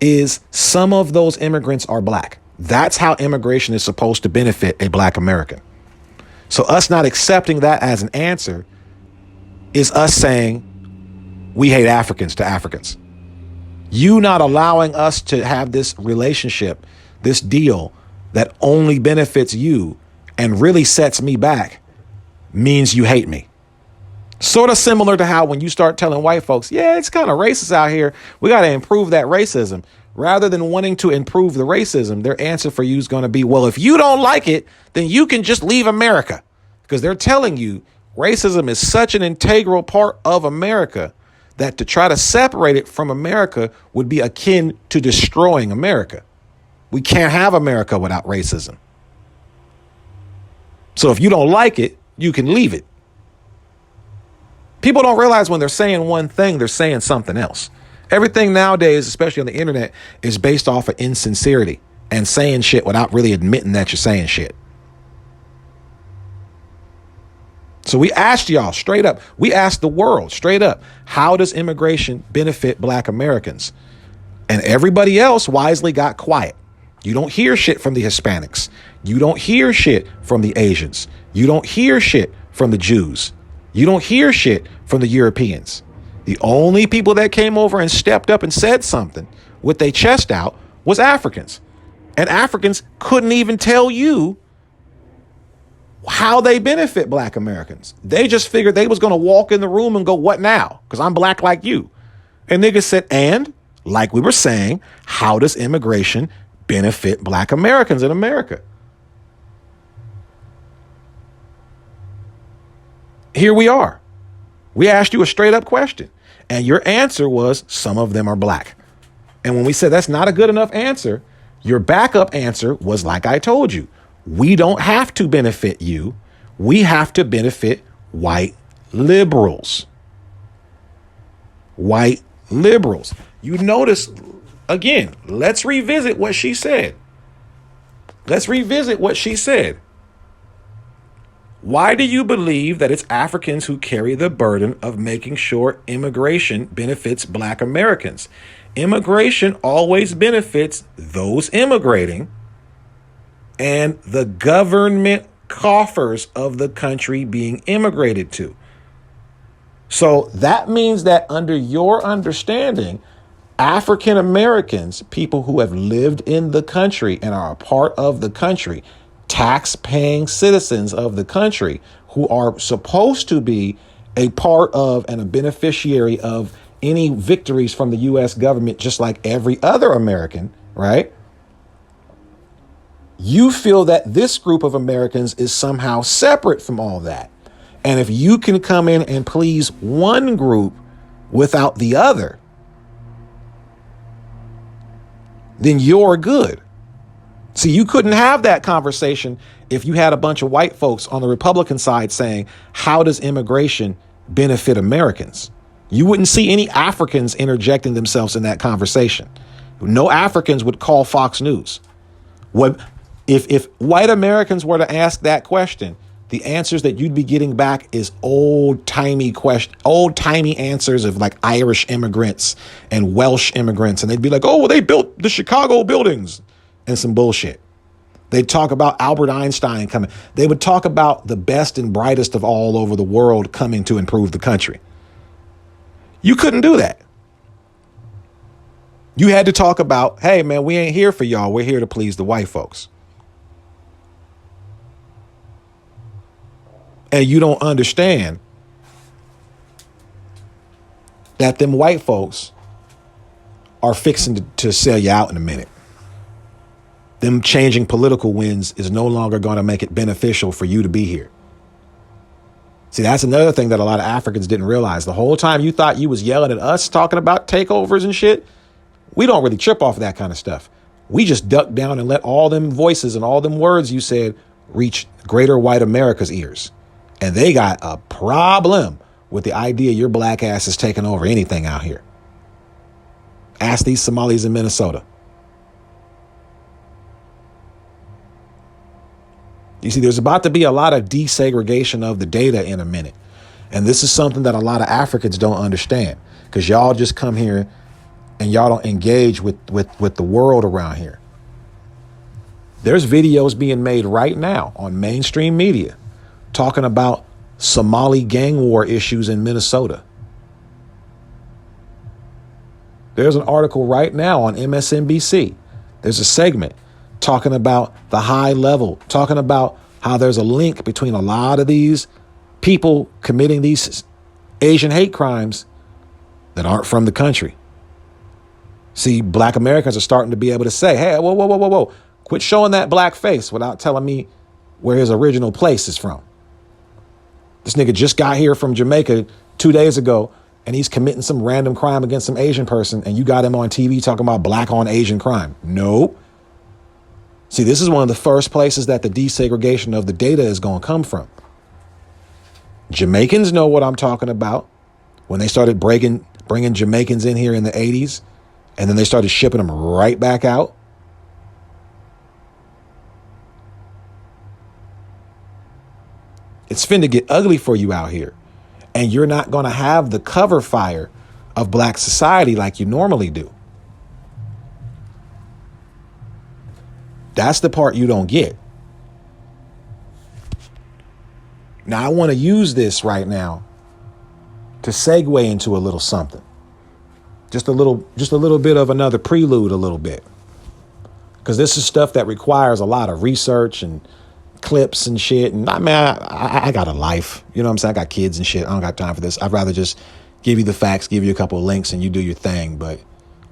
is some of those immigrants are Black. That's how immigration is supposed to benefit a Black American. So us not accepting that as an answer is us saying we hate Africans to Africans. You not allowing us to have this relationship, this deal that only benefits you and really sets me back means you hate me. Sort of similar to how when you start telling white folks, yeah, it's kind of racist out here, we got to improve that racism. Rather than wanting to improve the racism, their answer for you is going to be, well, if you don't like it, then you can just leave America. Because they're telling you racism is such an integral part of America that to try to separate it from America would be akin to destroying America. We can't have America without racism. So if you don't like it, you can leave it. People don't realize when they're saying one thing, they're saying something else. Everything nowadays, especially on the internet, is based off of insincerity and saying shit without really admitting that you're saying shit. So we asked y'all straight up. We asked the world straight up, how does immigration benefit Black Americans? And everybody else wisely got quiet. You don't hear shit from the Hispanics. You don't hear shit from the Asians. You don't hear shit from the Jews. You don't hear shit from the Europeans. The only people that came over and stepped up and said something with their chest out was Africans. And Africans couldn't even tell you how they benefit Black Americans. They just figured they was going to walk in the room and go, what now? Because I'm Black like you. And niggas said, and like we were saying, how does immigration benefit Black Americans in America? Here we are. We asked you a straight up question and your answer was some of them are Black. And when we said that's not a good enough answer, your backup answer was like I told you, we don't have to benefit you. We have to benefit white liberals. White liberals. You notice, again, let's revisit what she said. Let's revisit what she said. Why do you believe that it's Africans who carry the burden of making sure immigration benefits Black Americans? Immigration always benefits those immigrating and the government coffers of the country being immigrated to. So that means that under your understanding, African Americans, people who have lived in the country and are a part of the country, tax-paying citizens of the country who are supposed to be a part of and a beneficiary of any victories from the U.S. government, just like every other American, right? You feel that this group of Americans is somehow separate from all that. And if you can come in and please one group without the other, then you're good. See, you couldn't have that conversation if you had a bunch of white folks on the Republican side saying, how does immigration benefit Americans? You wouldn't see any Africans interjecting themselves in that conversation. No Africans would call Fox News. What if white Americans were to ask that question, the answers that you'd be getting back is old-timey answers of like Irish immigrants and Welsh immigrants. And they'd be like, oh, well, they built the Chicago buildings and some bullshit. They'd talk about Albert Einstein coming. They would talk about the best and brightest of all over the world coming to improve the country. You couldn't do that. You had to talk about, hey, man, we ain't here for y'all. We're here to please the white folks. And you don't understand that them white folks are fixing to sell you out in a minute. Them changing political winds is no longer going to make it beneficial for you to be here. See, that's another thing that a lot of Africans didn't realize. The whole time you thought you was yelling at us talking about takeovers and shit, we don't really trip off of that kind of stuff. We just duck down and let all them voices and all them words you said reach greater white America's ears. And they got a problem with the idea your black ass is taking over anything out here. Ask these Somalis in Minnesota. You see, there's about to be a lot of desegregation of the data in a minute. And this is something that a lot of Africans don't understand, because y'all just come here and y'all don't engage with the world around here. There's videos being made right now on mainstream media talking about Somali gang war issues in Minnesota. There's an article right now on MSNBC. There's a segment talking about the high level, talking about how there's a link between a lot of these people committing these Asian hate crimes that aren't from the country. See, black Americans are starting to be able to say, hey, whoa. Quit showing that black face without telling me where his original place is from. This nigga just got here from Jamaica 2 days ago, and he's committing some random crime against some Asian person, and you got him on TV talking about black on Asian crime. Nope. See, this is one of the first places that the desegregation of the data is going to come from. Jamaicans know what I'm talking about when they started bringing Jamaicans in here in the 80s, and then they started shipping them right back out. It's finna get ugly for you out here. And you're not going to have the cover fire of black society like you normally do. That's the part you don't get. Now, I want to use this right now to segue into a little something. Just a little bit of another prelude a little bit. Because this is stuff that requires a lot of research and clips and shit. And I got a life. You know what I'm saying? I got kids and shit. I don't got time for this. I'd rather just give you the facts, give you a couple of links, and you do your thing. But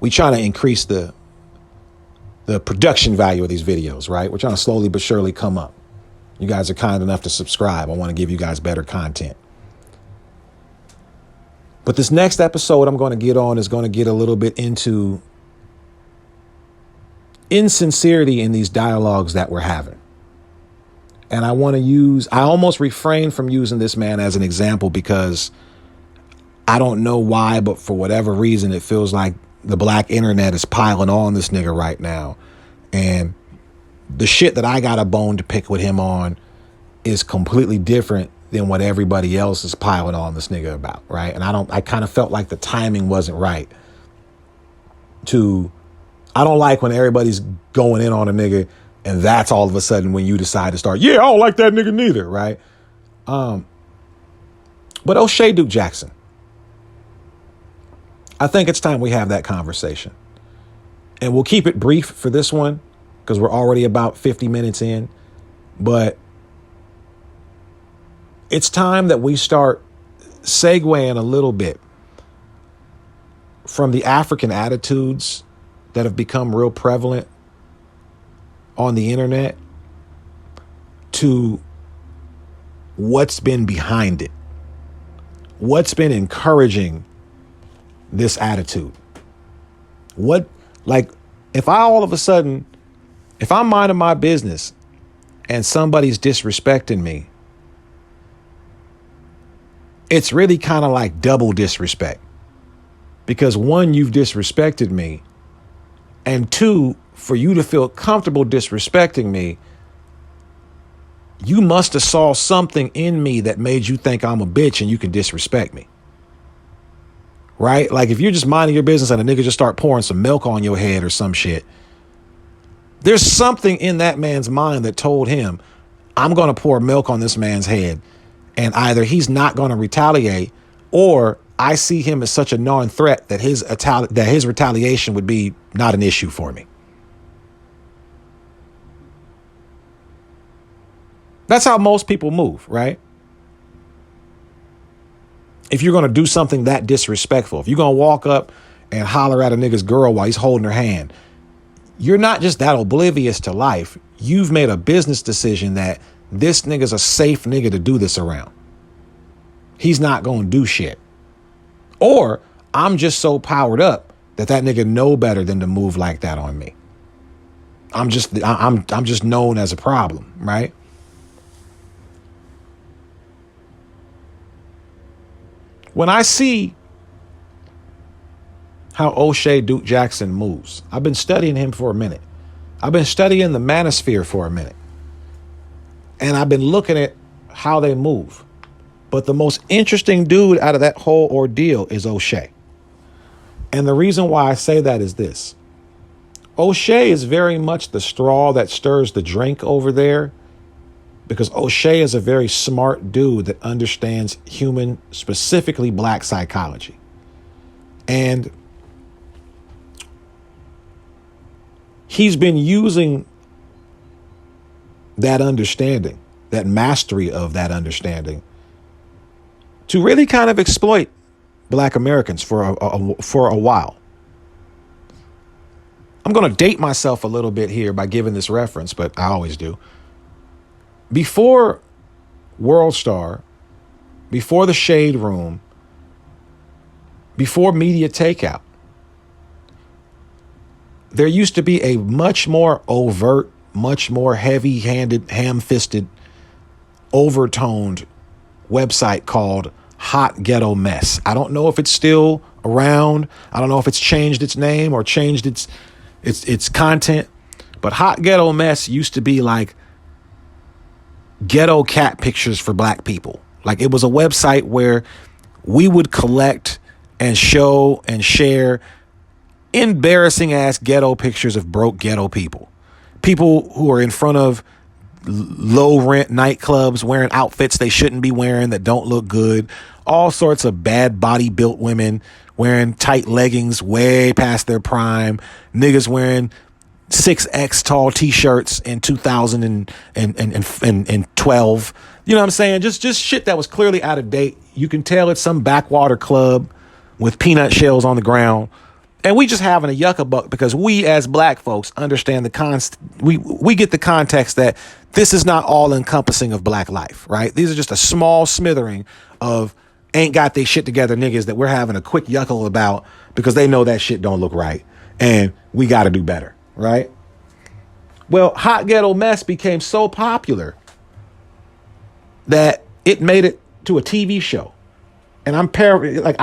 we trying to increase the production value of these videos, right? We're trying to slowly but surely come up. You guys are kind enough to subscribe. I want to give you guys better content. But this next episode I'm going to get on is going to get a little bit into insincerity in these dialogues that we're having. And I almost refrain from using this man as an example because I don't know why, but for whatever reason, it feels like the black internet is piling on this nigga right now. And the shit that I got a bone to pick with him on is completely different than what everybody else is piling on this nigga about, right? And I kind of felt like the timing wasn't right. I don't like when everybody's going in on a nigga and that's all of a sudden when you decide to start, yeah, I don't like that nigga neither, right? But O'Shea Duke Jackson, I think it's time we have that conversation. And we'll keep it brief for this one because we're already about 50 minutes in. But it's time that we start segueing a little bit from the African attitudes that have become real prevalent on the internet to what's been behind it. What's been encouraging this attitude? What, like, if I all of a sudden, if I'm minding my business and somebody's disrespecting me, it's really kind of like double disrespect. Because one, you've disrespected me. And two, for you to feel comfortable disrespecting me, you must have saw something in me that made you think I'm a bitch and you can disrespect me. Right? Like if you're just minding your business and a nigga just start pouring some milk on your head or some shit, there's something in that man's mind that told him, I'm going to pour milk on this man's head, and either he's not going to retaliate, or I see him as such a non-threat that his retaliation would be not an issue for me. That's how most people move, right? If you're going to do something that disrespectful, if you're going to walk up and holler at a nigga's girl while he's holding her hand, you're not just that oblivious to life. You've made a business decision that this nigga's a safe nigga to do this around. He's not going to do shit. Or I'm just so powered up that nigga know better than to move like that on me. I'm just known as a problem, right? When I see how O'Shea Duke Jackson moves, I've been studying him for a minute. I've been studying the manosphere for a minute. And I've been looking at how they move. But the most interesting dude out of that whole ordeal is O'Shea. And the reason why I say that is this. O'Shea is very much the straw that stirs the drink over there, because O'Shea is a very smart dude that understands human, specifically black psychology. And he's been using that understanding, that mastery of that understanding, to really kind of exploit black Americans for a while. I'm going to date myself a little bit here by giving this reference, but I always do. Before World Star, before the Shade Room, before Media Takeout, there used to be a much more overt, much more heavy-handed, ham-fisted, overtoned website called Hot Ghetto Mess. I don't know if it's still around. I don't know if it's changed its name or changed its content. But Hot Ghetto Mess used to be like ghetto cat pictures for black people. Like it was a website where we would collect and show and share embarrassing ass ghetto pictures of broke ghetto people. People who are in front of low rent nightclubs wearing outfits they shouldn't be wearing that don't look good. All sorts of bad body built women wearing tight leggings way past their prime. Niggas wearing 6X tall t-shirts in 2012. You know what I'm saying? Just shit that was clearly out of date. You can tell it's some backwater club with peanut shells on the ground. And we just having a yucca buck because we as black folks understand we get the context that this is not all encompassing of black life, right? These are just a small smattering of ain't got they shit together niggas that we're having a quick yuckle about because they know that shit don't look right and we got to do better, right? Well, Hot Ghetto Mess became so popular that it made it to a TV show. And I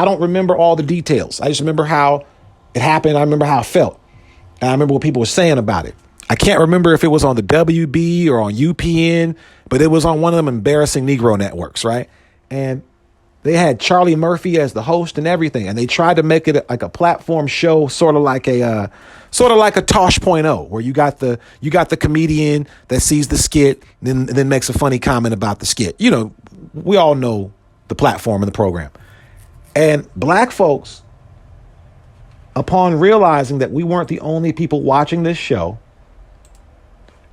don't remember all the details. I just remember how it happened. I remember how I felt. And I remember what people were saying about it. I can't remember if it was on the WB or on UPN, but it was on one of them embarrassing Negro networks, right? And they had Charlie Murphy as the host and everything. And they tried to make it like a platform show, sort of like a Tosh.0, where you got the comedian that sees the skit, then makes a funny comment about the skit. You know, we all know the platform and the program. And black folks, upon realizing that we weren't the only people watching this show,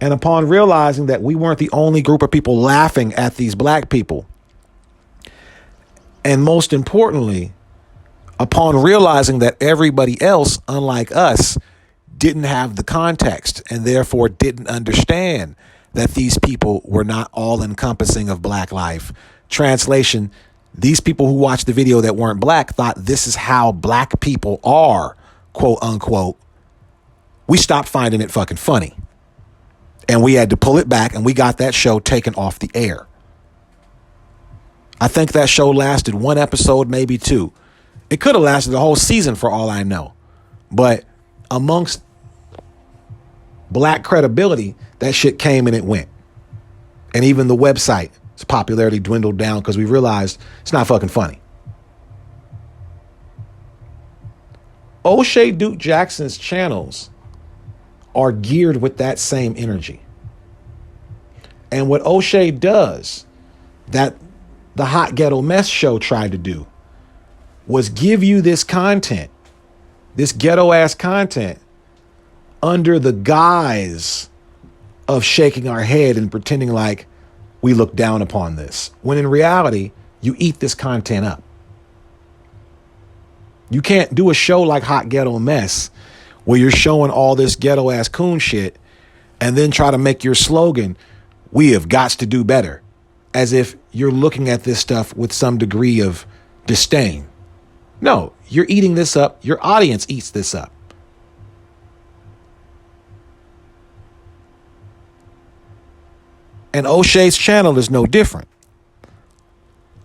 and upon realizing that we weren't the only group of people laughing at these black people, and most importantly, upon realizing that everybody else, unlike us, didn't have the context and therefore didn't understand that these people were not all encompassing of black life. Translation, these people who watched the video that weren't black thought this is how black people are, quote unquote. We stopped finding it fucking funny. And we had to pull it back, and we got that show taken off the air. I think that show lasted one episode, maybe two. It could have lasted the whole season for all I know. But amongst black credibility, that shit came and it went. And even the website's popularity dwindled down because we realized it's not fucking funny. O'Shea Duke Jackson's channels are geared with that same energy. And what O'Shea does, that the Hot Ghetto Mess show tried to do, was give you this content, this ghetto ass content, under the guise of shaking our head and pretending like we look down upon this, when in reality, you eat this content up. You can't do a show like Hot Ghetto Mess where you're showing all this ghetto ass coon shit and then try to make your slogan, "We have got to do better," as if you're looking at this stuff with some degree of disdain. No, you're eating this up. Your audience eats this up. And O'Shea's channel is no different.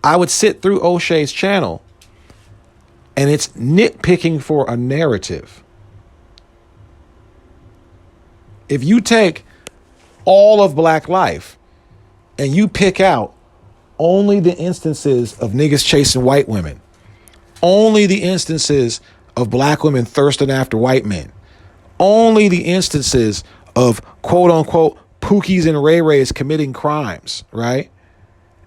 I would sit through O'Shea's channel and it's nitpicking for a narrative. If you take all of black life and you pick out only the instances of niggas chasing white women, only the instances of black women thirsting after white men, only the instances of quote unquote Pookies and Ray Rays committing crimes, right?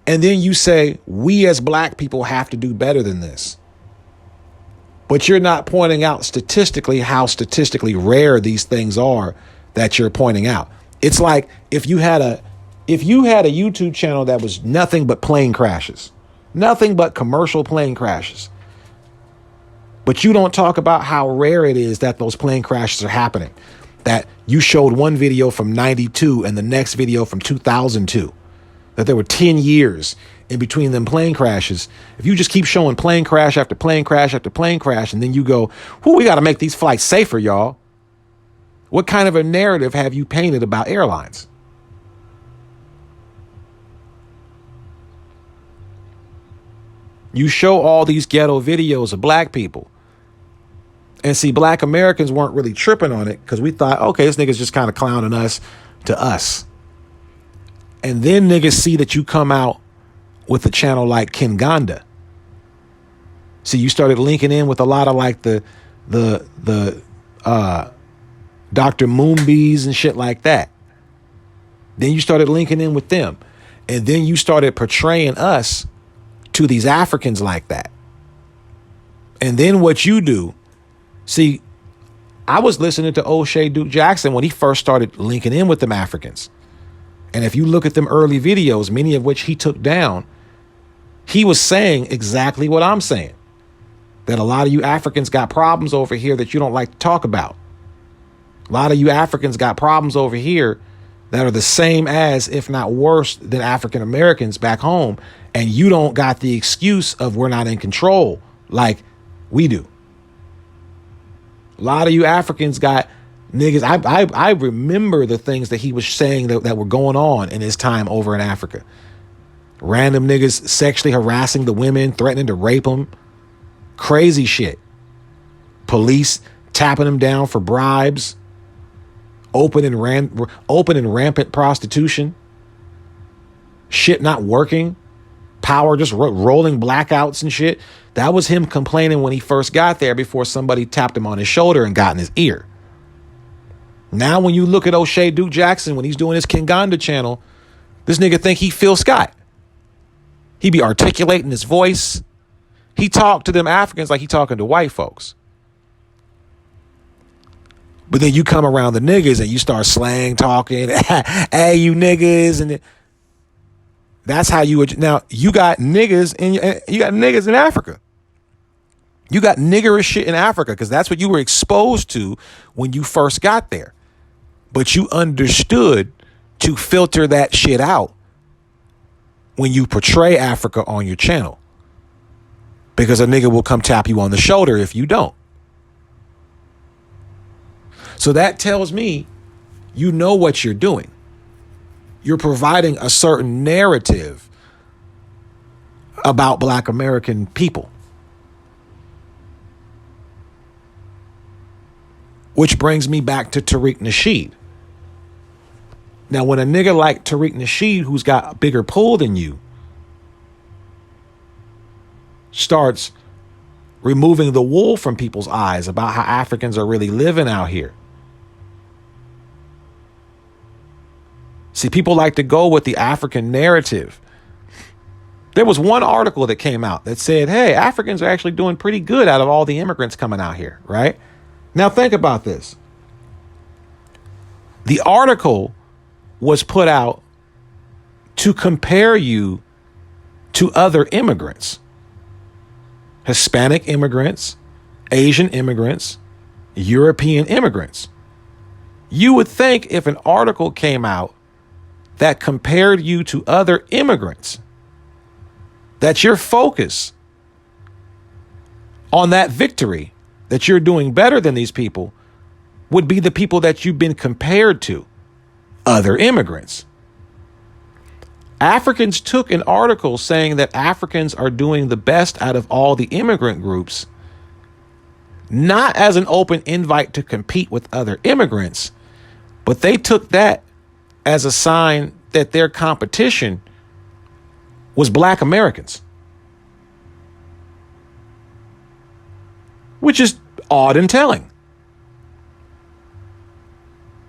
And then you say, we as black people have to do better than this. But you're not pointing out statistically how statistically rare these things are that you're pointing out. It's like if you had a YouTube channel that was nothing but plane crashes, nothing but commercial plane crashes, but you don't talk about how rare it is that those plane crashes are happening. That you showed one video from 92 and the next video from 2002, that there were 10 years in between them plane crashes. If you just keep showing plane crash after plane crash after plane crash, and then you go, we got to make these flights safer, y'all. What kind of a narrative have you painted about airlines? You show all these ghetto videos of black people. And see, black Americans weren't really tripping on it because we thought, okay, this nigga's just kind of clowning us to us. And then niggas see that you come out with a channel like Kinganda. See, you started linking in with a lot of like the Dr. Moonbees and shit like that. Then you started linking in with them. And then you started portraying us to these Africans like that. And then what you do, see, I was listening to O'Shea Duke Jackson when he first started linking in with them Africans. And if you look at them early videos, many of which he took down, he was saying exactly what I'm saying. That a lot of you Africans got problems over here that you don't like to talk about. A lot of you Africans got problems over here that are the same as, if not worse than African Americans back home. And you don't got the excuse of we're not in control like we do. A lot of you Africans got niggas. I remember the things that he was saying that were going on in his time over in Africa. Random niggas sexually harassing the women, threatening to rape them. Crazy shit. Police tapping them down for bribes. Open and rampant prostitution. Shit not working. Power just rolling blackouts and shit. That was him complaining when he first got there before somebody tapped him on his shoulder and got in his ear. Now when you look at O'Shea Duke Jackson, when he's doing his Kinganda channel, this nigga think he Phil Scott. He be articulating his voice. He talked to them Africans like he talking to white folks. But then you come around the niggas and you start slang talking. Hey, you niggas. And that's how you would. Now, you got niggas in Africa. You got niggerish shit in Africa because that's what you were exposed to when you first got there. But you understood to filter that shit out when you portray Africa on your channel. Because a nigga will come tap you on the shoulder if you don't. So that tells me you know what you're doing. You're providing a certain narrative about Black American people. Which brings me back to Tariq Nasheed. Now, when a nigga like Tariq Nasheed, who's got a bigger pull than you, starts removing the wool from people's eyes about how Africans are really living out here. See, people like to go with the African narrative. There was one article that came out that said, hey, Africans are actually doing pretty good out of all the immigrants coming out here, right? Now think about this. The article was put out to compare you to other immigrants. Hispanic immigrants, Asian immigrants, European immigrants. You would think if an article came out that compared you to other immigrants, that your focus on that victory, that you're doing better than these people, would be the people that you've been compared to, other immigrants. Africans took an article saying that Africans are doing the best out of all the immigrant groups, not as an open invite to compete with other immigrants, but they took that as a sign that their competition was Black Americans. Which is odd and telling.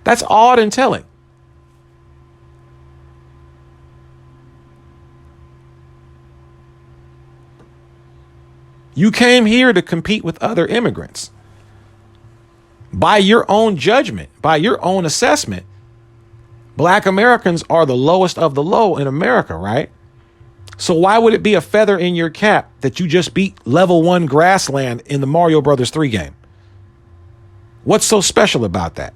That's odd and telling. You came here to compete with other immigrants. By your own judgment, by your own assessment, Black Americans are the lowest of the low in America, right? So why would it be a feather in your cap that you just beat level 1 grassland in the Mario Brothers 3 game? What's so special about that?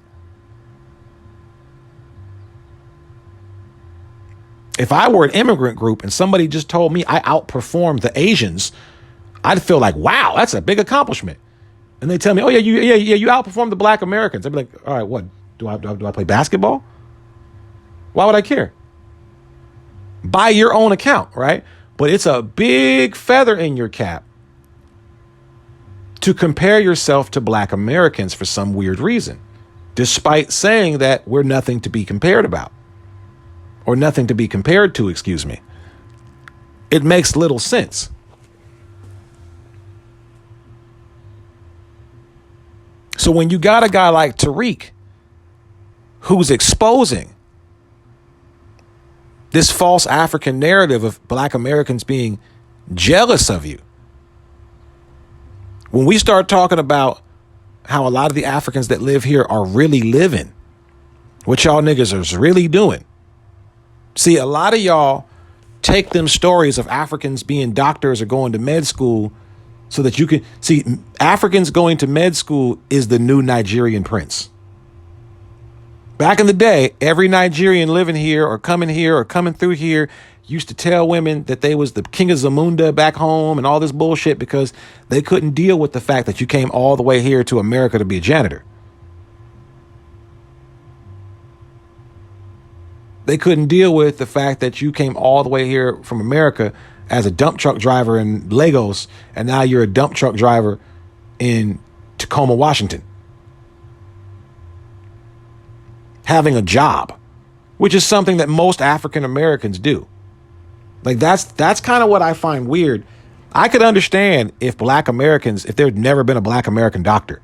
If I were an immigrant group and somebody just told me I outperformed the Asians, I'd feel like, wow, that's a big accomplishment. And they tell me, oh yeah, you outperformed the Black Americans. I'd be like, all right, what? Do I play basketball? Why would I care? By your own account, right? But it's a big feather in your cap to compare yourself to Black Americans for some weird reason, despite saying that we're nothing to be compared about, or nothing to be compared to, excuse me. It makes little sense. So when you got a guy like Tariq who's exposing this false African narrative of Black Americans being jealous of you, when we start talking about how a lot of the Africans that live here are really living, what y'all niggas is really doing. See, a lot of y'all take them stories of Africans being doctors or going to med school so that you can see Africans going to med school is the new Nigerian prince. Back in the day, every Nigerian living here or coming through here used to tell women that they was the king of Zamunda back home and all this bullshit because they couldn't deal with the fact that you came all the way here to America to be a janitor. They couldn't deal with the fact that you came all the way here from America as a dump truck driver in Lagos, and now you're a dump truck driver in Tacoma, Washington. Having a job, which is something that most African Americans do. Like that's kind of what I find weird. I could understand if Black Americans, if there'd never been a Black American doctor,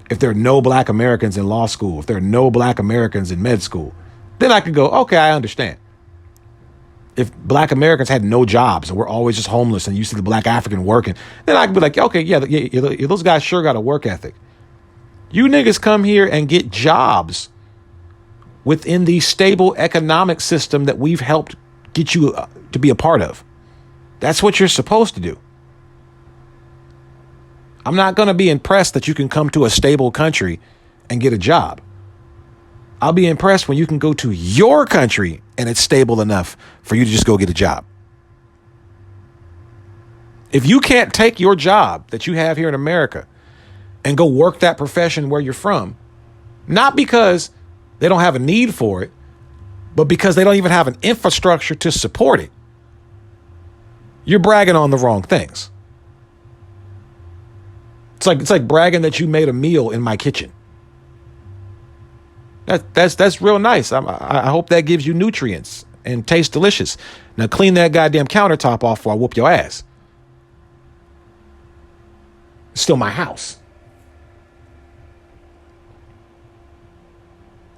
if there are no Black Americans in law school, if there are no Black Americans in med school, then I could go, okay, I understand. If Black Americans had no jobs and we're always just homeless and you see the Black African working, then I could be like, okay, yeah, those guys sure got a work ethic. You niggas come here and get jobs within the stable economic system that we've helped get you to be a part of. That's what you're supposed to do. I'm not going to be impressed that you can come to a stable country and get a job. I'll be impressed when you can go to your country and it's stable enough for you to just go get a job. If you can't take your job that you have here in America and go work that profession where you're from, not because they don't have a need for it, but because they don't even have an infrastructure to support it, you're bragging on the wrong things. It's like bragging that you made a meal in my kitchen. That's real nice. I hope that gives you nutrients and tastes delicious. Now clean that goddamn countertop off or I whoop your ass. It's still my house.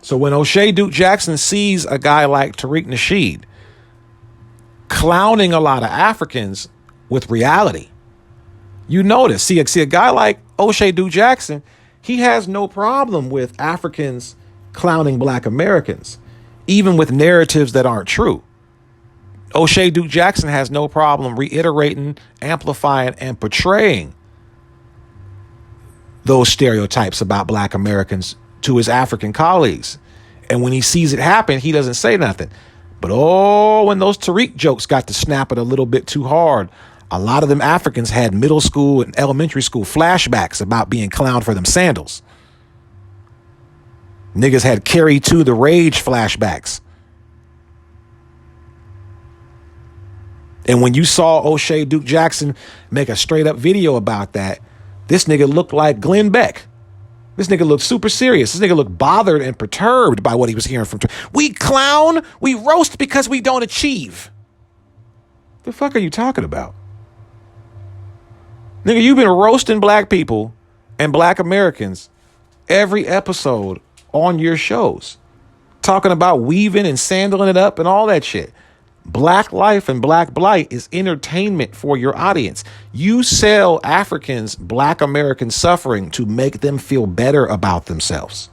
So when O'Shea Duke Jackson sees a guy like Tariq Nasheed clowning a lot of Africans with reality, you notice. See a guy like O'Shea Duke Jackson, he has no problem with Africans clowning Black Americans, even with narratives that aren't true. O'Shea Duke Jackson has no problem reiterating, amplifying, and portraying those stereotypes about Black Americans to his African colleagues. And when he sees it happen, he doesn't say nothing. But when those Tariq jokes got to snap it a little bit too hard, a lot of them Africans had middle school and elementary school flashbacks about being clowned for them sandals. Niggas had Carry to the Rage flashbacks. And when you saw O'Shea Duke Jackson make a straight up video about that, this nigga looked like Glenn Beck. This nigga looked super serious. This nigga looked bothered and perturbed by what he was hearing from. We clown, we roast because we don't achieve. The fuck are you talking about? Nigga, you've been roasting Black people and Black Americans every episode on your shows. Talking about weaving and sandaling it up and all that shit. Black life and Black blight is entertainment for your audience. You sell Africans Black American suffering to make them feel better about themselves.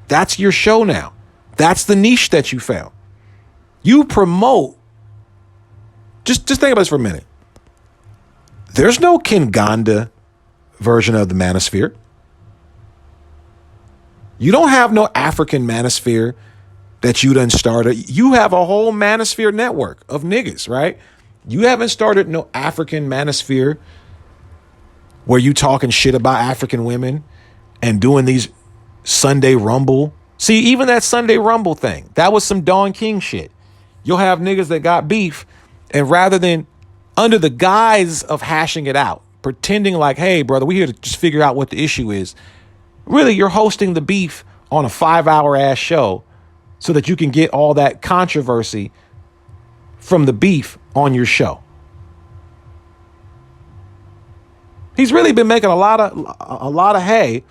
That's your show now. That's the niche that you found. You promote. Just think about this for a minute. There's no Kinganda version of the manosphere. You don't have no African manosphere that you done started. You have a whole manosphere network of niggas, right? You haven't started no African manosphere where you talking shit about African women and doing these Sunday Rumble. See, even that Sunday Rumble thing, that was some Don King shit. You'll have niggas that got beef, and rather than under the guise of hashing it out, pretending like, hey, brother, we here to just figure out what the issue is. Really, you're hosting the beef on a 5-hour ass show so that you can get all that controversy from the beef on your show. He's really been making a lot of hay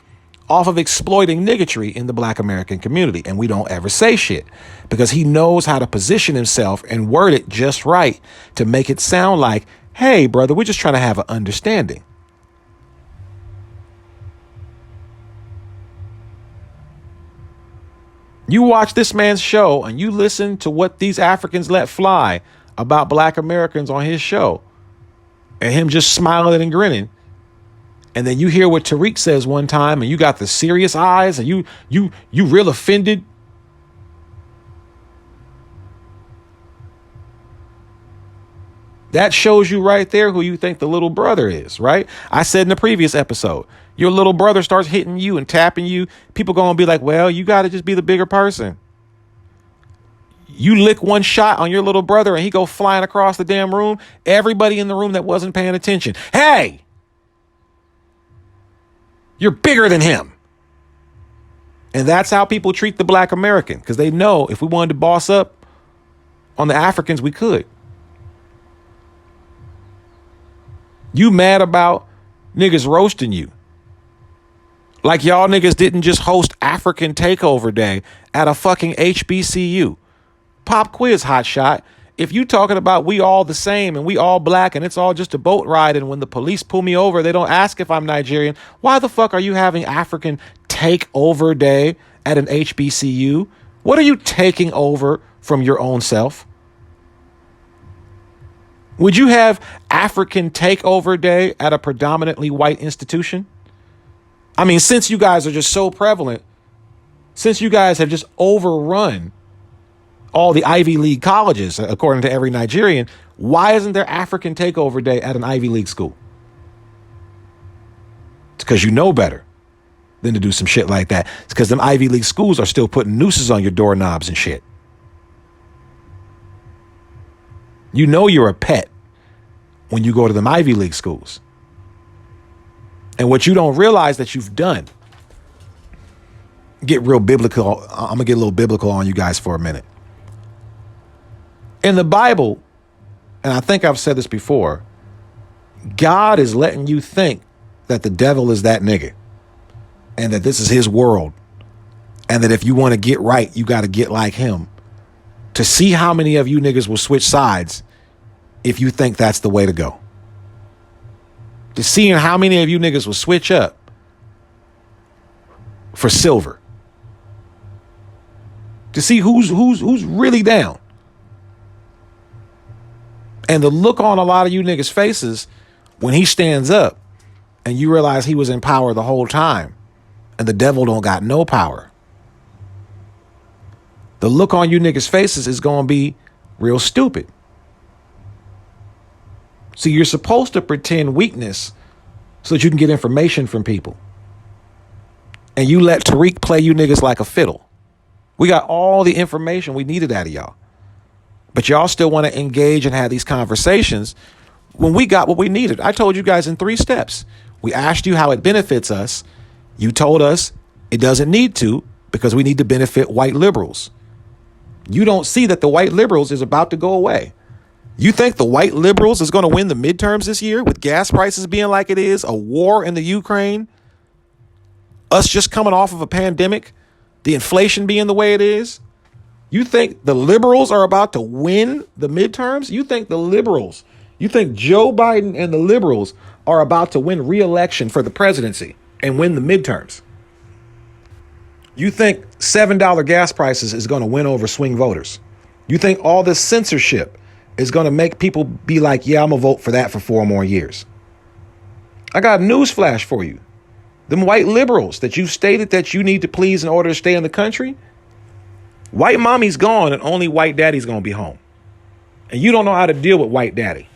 off of exploiting niggatry in the Black American community. And we don't ever say shit because he knows how to position himself and word it just right to make it sound like, hey, brother, we're just trying to have an understanding. You watch this man's show and you listen to what these Africans let fly about Black Americans on his show and him just smiling and grinning. And then you hear what Tariq says one time and you got the serious eyes and you real offended. That shows you right there who you think the little brother is, right? I said in the previous episode, your little brother starts hitting you and tapping you. People going to be like, well, you got to just be the bigger person. You lick one shot on your little brother and he go flying across the damn room. Everybody in the room that wasn't paying attention. Hey, you're bigger than him. And that's how people treat the Black American, because they know if we wanted to boss up on the Africans, we could. You mad about niggas roasting you. Like y'all niggas didn't just host African Takeover Day at a fucking HBCU. Pop quiz, hotshot. If you talking about we all the same and we all Black and it's all just a boat ride and when the police pull me over, they don't ask if I'm Nigerian, why the fuck are you having African Takeover Day at an HBCU? What are you taking over from your own self? Would you have African Takeover Day at a predominantly white institution? I mean, since you guys are just so prevalent, Since you guys have just overrun all the Ivy League colleges, according to every Nigerian, why isn't there African takeover day at an Ivy League school? It's because you know better than to do some shit like that. It's because them Ivy League schools are still putting nooses on your doorknobs and shit. You know you're a pet when you go to them Ivy League schools. And what you don't realize that you've done, get real biblical. I'm going to get a little biblical on you guys for a minute. In the Bible, and I think I've said this before, God is letting you think that the devil is that nigga and that this is his world. And that if you want to get right, you got to get like him, to see how many of you niggas will switch sides if you think that's the way to go. To seeing how many of you niggas will switch up for silver. To see who's really down. And the look on a lot of you niggas' faces when he stands up and you realize he was in power the whole time and the devil don't got no power. The look on you niggas' faces is going to be real stupid. See, you're supposed to pretend weakness so that you can get information from people. And you let Tariq play you niggas like a fiddle. We got all the information we needed out of y'all. But y'all still want to engage and have these conversations when we got what we needed. I told you guys in 3 steps. We asked you how it benefits us. You told us it doesn't need to because we need to benefit white liberals. You don't see that the white liberals is about to go away. You think the white liberals is going to win the midterms this year with gas prices being like it is, a war in the Ukraine, us just coming off of a pandemic, the inflation being the way it is? You think the liberals are about to win the midterms? You think Joe Biden and the liberals are about to win re-election for the presidency and win the midterms? You think $7 gas prices is going to win over swing voters? You think all this censorship is going to make people be like, yeah, I'm going to vote for that for 4 more years? I got news flash for you. Them white liberals that you stated that you need to please in order to stay in the country, white mommy's gone and only white daddy's going to be home. And you don't know how to deal with white daddy.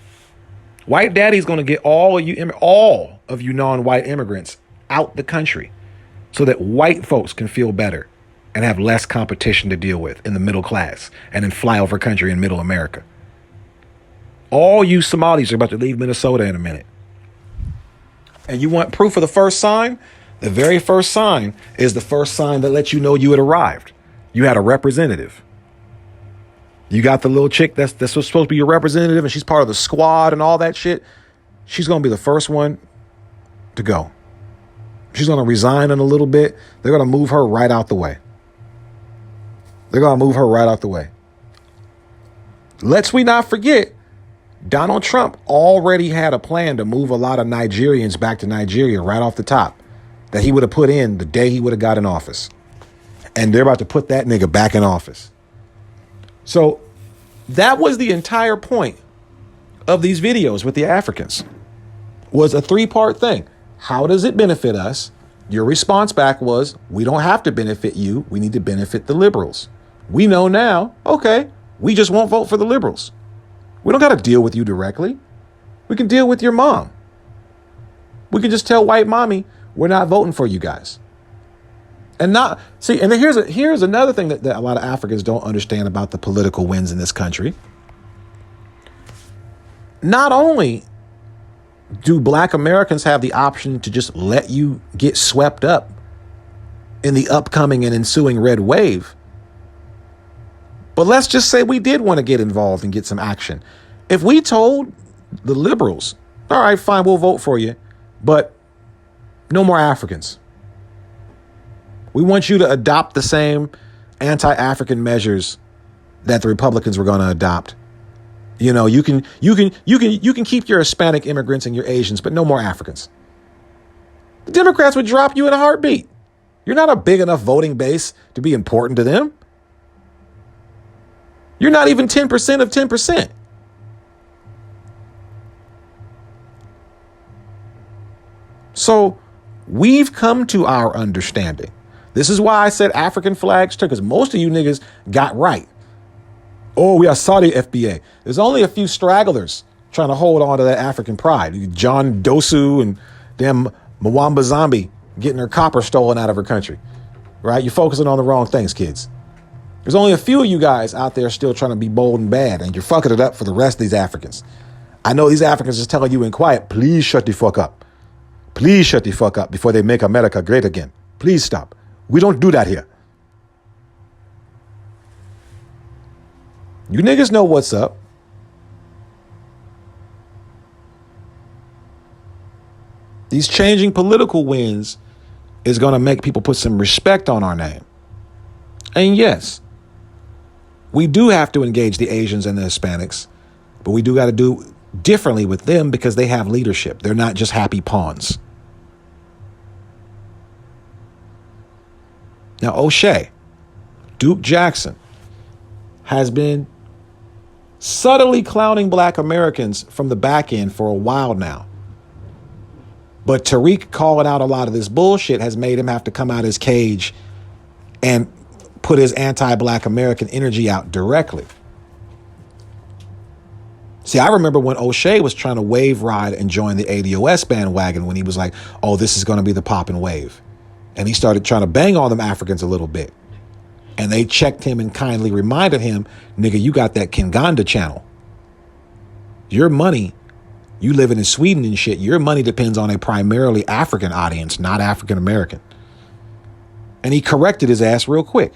White daddy's going to get all of you non-white immigrants out the country so that white folks can feel better and have less competition to deal with in the middle class and in flyover country in middle America. All you Somalis are about to leave Minnesota in a minute. And you want proof of the first sign? The very first sign is the first sign that lets you know you had arrived. You had a representative. You got the little chick that's supposed to be your representative and she's part of the squad and all that shit. She's going to be the first one to go. She's going to resign in a little bit. They're going to move her right out the way. Let's we not forget, Donald Trump already had a plan to move a lot of Nigerians back to Nigeria right off the top that he would have put in the day he would have got in office. And they're about to put that nigga back in office. So that was the entire point of these videos with the Africans, was a 3-part thing. How does it benefit us? Your response back was, we don't have to benefit you. We need to benefit the liberals. We know now, okay, we just won't vote for the liberals. We don't got to deal with you directly. We can deal with your mom. We can just tell white mommy, we're not voting for you guys. And not see, and then here's another thing that a lot of Africans don't understand about the political winds in this country. Not only do Black Americans have the option to just let you get swept up in the upcoming and ensuing red wave, but let's just say we did want to get involved and get some action. If we told the liberals, all right, fine, we'll vote for you, but no more Africans. We want you to adopt the same anti-African measures that the Republicans were going to adopt. You know, you can keep your Hispanic immigrants and your Asians, but no more Africans. The Democrats would drop you in a heartbeat. You're not a big enough voting base to be important to them. You're not even 10% of 10%. So we've come to our understanding This is why I said African flags too, because most of you niggas got right. Oh, we are Saudi FBA. There's only a few stragglers trying to hold on to that African pride. John Dosu and damn Mwamba Zombie getting her copper stolen out of her country. Right? You're focusing on the wrong things, kids. There's only a few of you guys out there still trying to be bold and bad, and you're fucking it up for the rest of these Africans. I know these Africans is telling you in quiet, please shut the fuck up. Please shut the fuck up before they make America great again. Please stop. We don't do that here. You niggas know what's up. These changing political winds is going to make people put some respect on our name. And yes, we do have to engage the Asians and the Hispanics, but we do got to do differently with them because they have leadership. They're not just happy pawns. Now, O'Shea, Duke Jackson, has been subtly clowning black Americans from the back end for a while now. But Tariq calling out a lot of this bullshit has made him have to come out of his cage and put his anti-black American energy out directly. See, I remember when O'Shea was trying to wave ride and join the ADOS bandwagon when he was like, oh, this is going to be the poppin' wave. And he started trying to bang on them Africans a little bit. And they checked him and kindly reminded him, nigga, you got that Kinganda channel. Your money, you living in Sweden and shit, your money depends on a primarily African audience, not African American. And he corrected his ass real quick.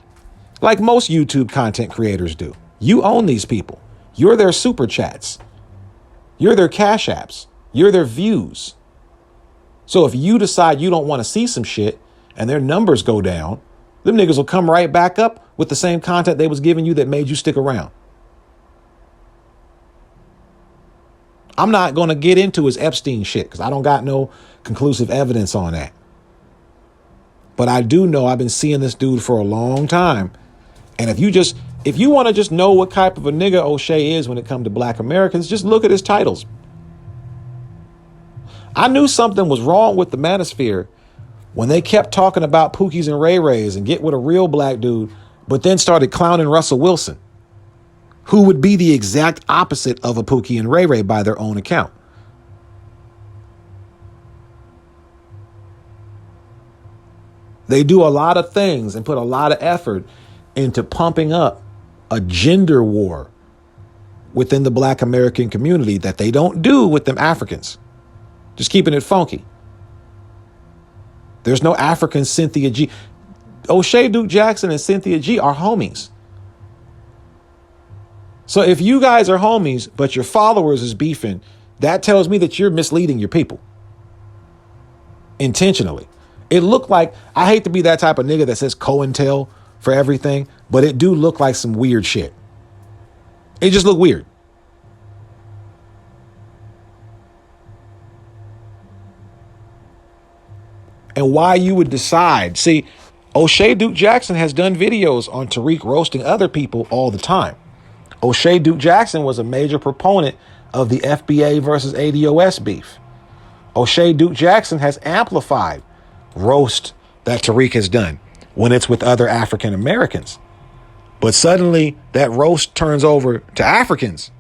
Like most YouTube content creators do. You own these people. You're their super chats. You're their cash apps. You're their views. So if you decide you don't want to see some shit and their numbers go down, them niggas will come right back up with the same content they was giving you that made you stick around. I'm not going to get into his Epstein shit because I don't got no conclusive evidence on that. But I do know I've been seeing this dude for a long time. And if you want to just know what type of a nigga O'Shea is when it comes to black Americans, just look at his titles. I knew something was wrong with the manosphere when they kept talking about Pookies and Ray Rays and get with a real black dude, but then started clowning Russell Wilson, who would be the exact opposite of a Pookie and Ray Ray by their own account. They do a lot of things and put a lot of effort into pumping up a gender war within the black American community that they don't do with them Africans. Just keeping it funky. There's no African Cynthia G. O'Shea Duke Jackson and Cynthia G are homies. So if you guys are homies, but your followers is beefing, that tells me that you're misleading your people. Intentionally. It looked like, I hate to be that type of nigga that says COINTEL for everything, but it do look like some weird shit. It just looked weird. And why you would decide. See, O'Shea Duke Jackson has done videos on Tariq roasting other people all the time. O'Shea Duke Jackson was a major proponent of the FBA versus ADOS beef. O'Shea Duke Jackson has amplified roast that Tariq has done when it's with other African Americans. But suddenly that roast turns over to Africans.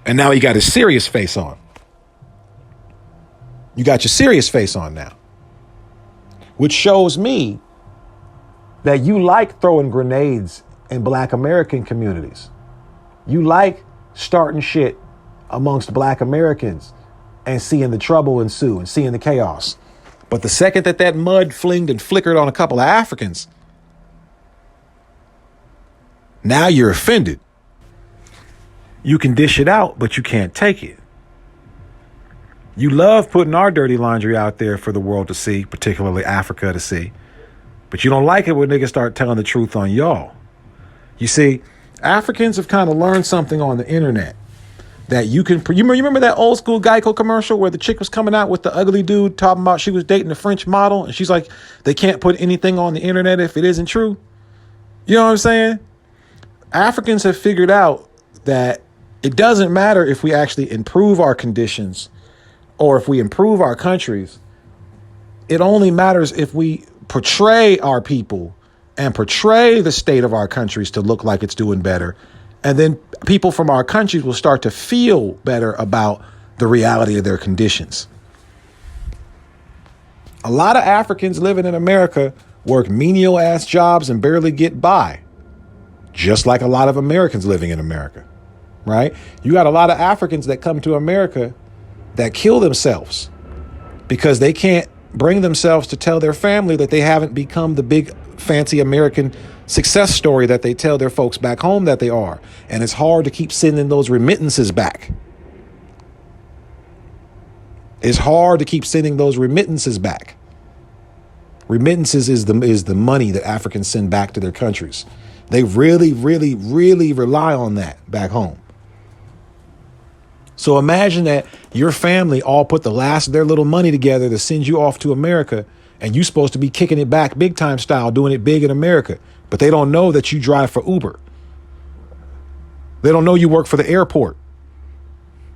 And now he got his serious face on. You got your serious face on now. Which shows me that you like throwing grenades in black American communities. You like starting shit amongst black Americans and seeing the trouble ensue and seeing the chaos. But the second that mud flinged and flickered on a couple of Africans, now you're offended. You can dish it out, but you can't take it. You love putting our dirty laundry out there for the world to see, particularly Africa to see. But you don't like it when niggas start telling the truth on y'all. You see, Africans have kind of learned something on the internet that you can, you remember that old school Geico commercial where the chick was coming out with the ugly dude talking about she was dating a French model and she's like, they can't put anything on the internet if it isn't true. You know what I'm saying? Africans have figured out that it doesn't matter if we actually improve our conditions or if we improve our countries. It only matters if we portray our people and portray the state of our countries to look like it's doing better. And then people from our countries will start to feel better about the reality of their conditions. A lot of Africans living in America work menial ass jobs and barely get by, just like a lot of Americans living in America, right? You got a lot of Africans that come to America that kill themselves because they can't bring themselves to tell their family that they haven't become the big fancy American success story that they tell their folks back home that they are. And it's hard to keep sending those remittances back. It's hard to keep sending those remittances back. Remittances is the money that Africans send back to their countries. They really, really, really rely on that back home. So imagine that your family all put the last of their little money together to send you off to America, and you're supposed to be kicking it back big time style, doing it big in America. But they don't know that you drive for Uber. They don't know you work for the airport.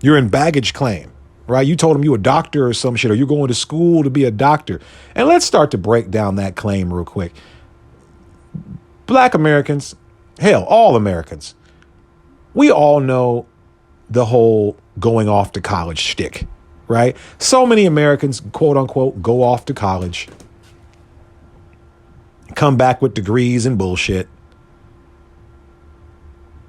You're in baggage claim, right? You told them you a doctor or some shit, or you're going to school to be a doctor. And let's start to break down that claim real quick. Black Americans, hell, all Americans, we all know the whole going off to college shtick, right? So many Americans, quote unquote, go off to college, come back with degrees and bullshit,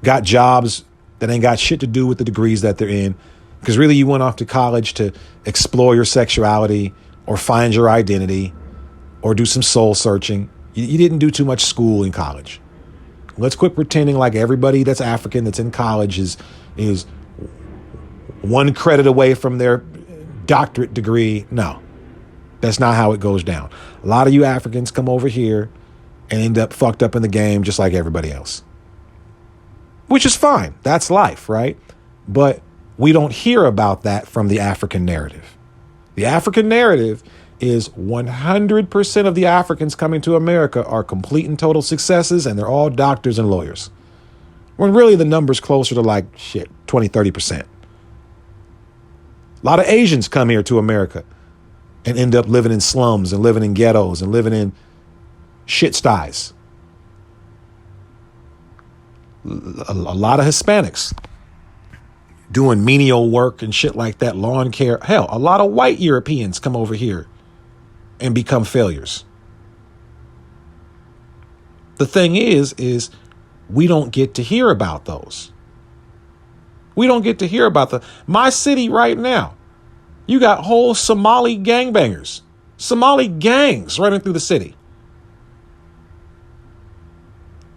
got jobs that ain't got shit to do with the degrees that they're in, because really you went off to college to explore your sexuality or find your identity or do some soul searching. You didn't do too much school in college. Let's quit pretending like everybody that's African that's in college is one credit away from their doctorate degree. No, that's not how it goes down. A lot of you Africans come over here and end up fucked up in the game just like everybody else, which is fine. That's life, right? But we don't hear about that from the African narrative. The African narrative is 100% of the Africans coming to America are complete and total successes, and they're all doctors and lawyers. When really the number's closer to like 20, 30%. A lot of Asians come here to America and end up living in slums and living in ghettos and living in shit sties. A lot of Hispanics doing menial work and shit like that, lawn care. Hell, a lot of white Europeans come over here and become failures. The thing is we don't get to hear about those. We don't get to hear about my city right now. You got whole Somali gangbangers, Somali gangs running through the city.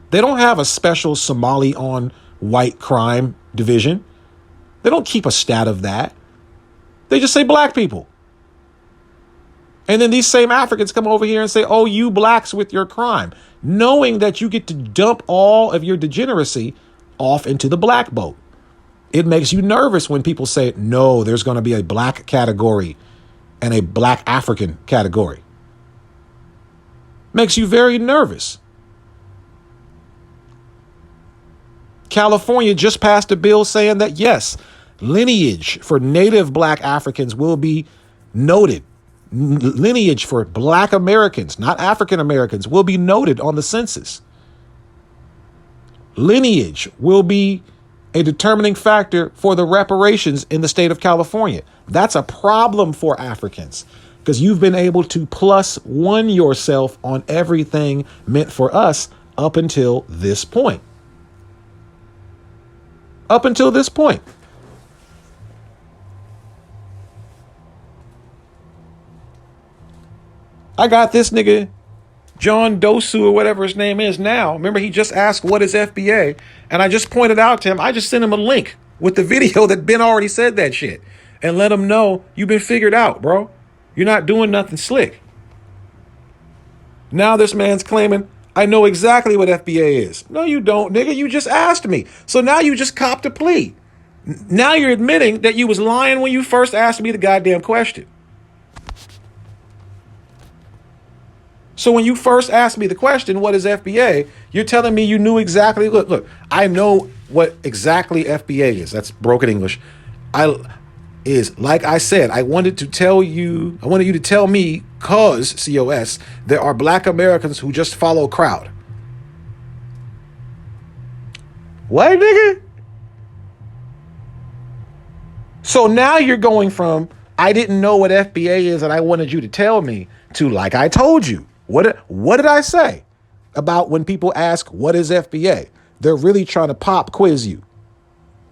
They don't have a special Somali on white crime division. They don't keep a stat of that. They just say black people. And then these same Africans come over here and say, oh, you blacks with your crime, knowing that you get to dump all of your degeneracy off into the black boat. It makes you nervous when people say, no, there's going to be a black category and a black African category. Makes you very nervous. California just passed a bill saying that, yes, lineage for native black Africans will be noted. Lineage for black Americans, not African Americans, will be noted on the census. Lineage will be a determining factor for the reparations in the state of California. That's a problem for Africans because you've been able to +1 yourself on everything meant for us up until this point. Up until this point. I got this nigga, John Dosu or whatever his name is now. Remember, he just asked, what is FBA? And I just pointed out to him, I just sent him a link with the video that Ben already said that shit and let him know you've been figured out, bro. You're not doing nothing slick. Now this man's claiming, I know exactly what FBA is. No, you don't, nigga. You just asked me. So now you just copped a plea. Now you're admitting that you was lying when you first asked me the goddamn question. So when you first asked me the question, what is FBA? You're telling me you knew exactly. Look, I know what exactly FBA is. That's broken English. is, like I said, I wanted you to tell me, cause COS, there are black Americans who just follow crowd. What, nigga? So now you're going from, I didn't know what FBA is and I wanted you to tell me, to, like I told you. What did I say about when people ask, what is FBA? They're really trying to pop quiz you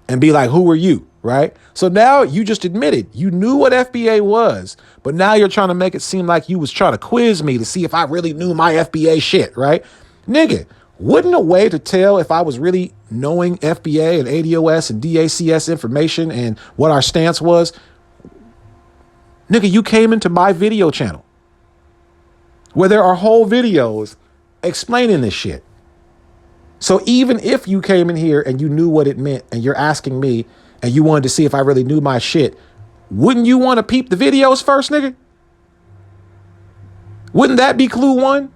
and be like, who are you? Right? So now you just admitted you knew what FBA was, but now you're trying to make it seem like you was trying to quiz me to see if I really knew my FBA shit, right? Nigga, wouldn't a way to tell if I was really knowing FBA and ADOS and DACS information and what our stance was? Nigga, you came into my video channel where there are whole videos explaining this shit. So even if you came in here and you knew what it meant and you're asking me and you wanted to see if I really knew my shit, wouldn't you want to peep the videos first, nigga? Wouldn't that be clue one?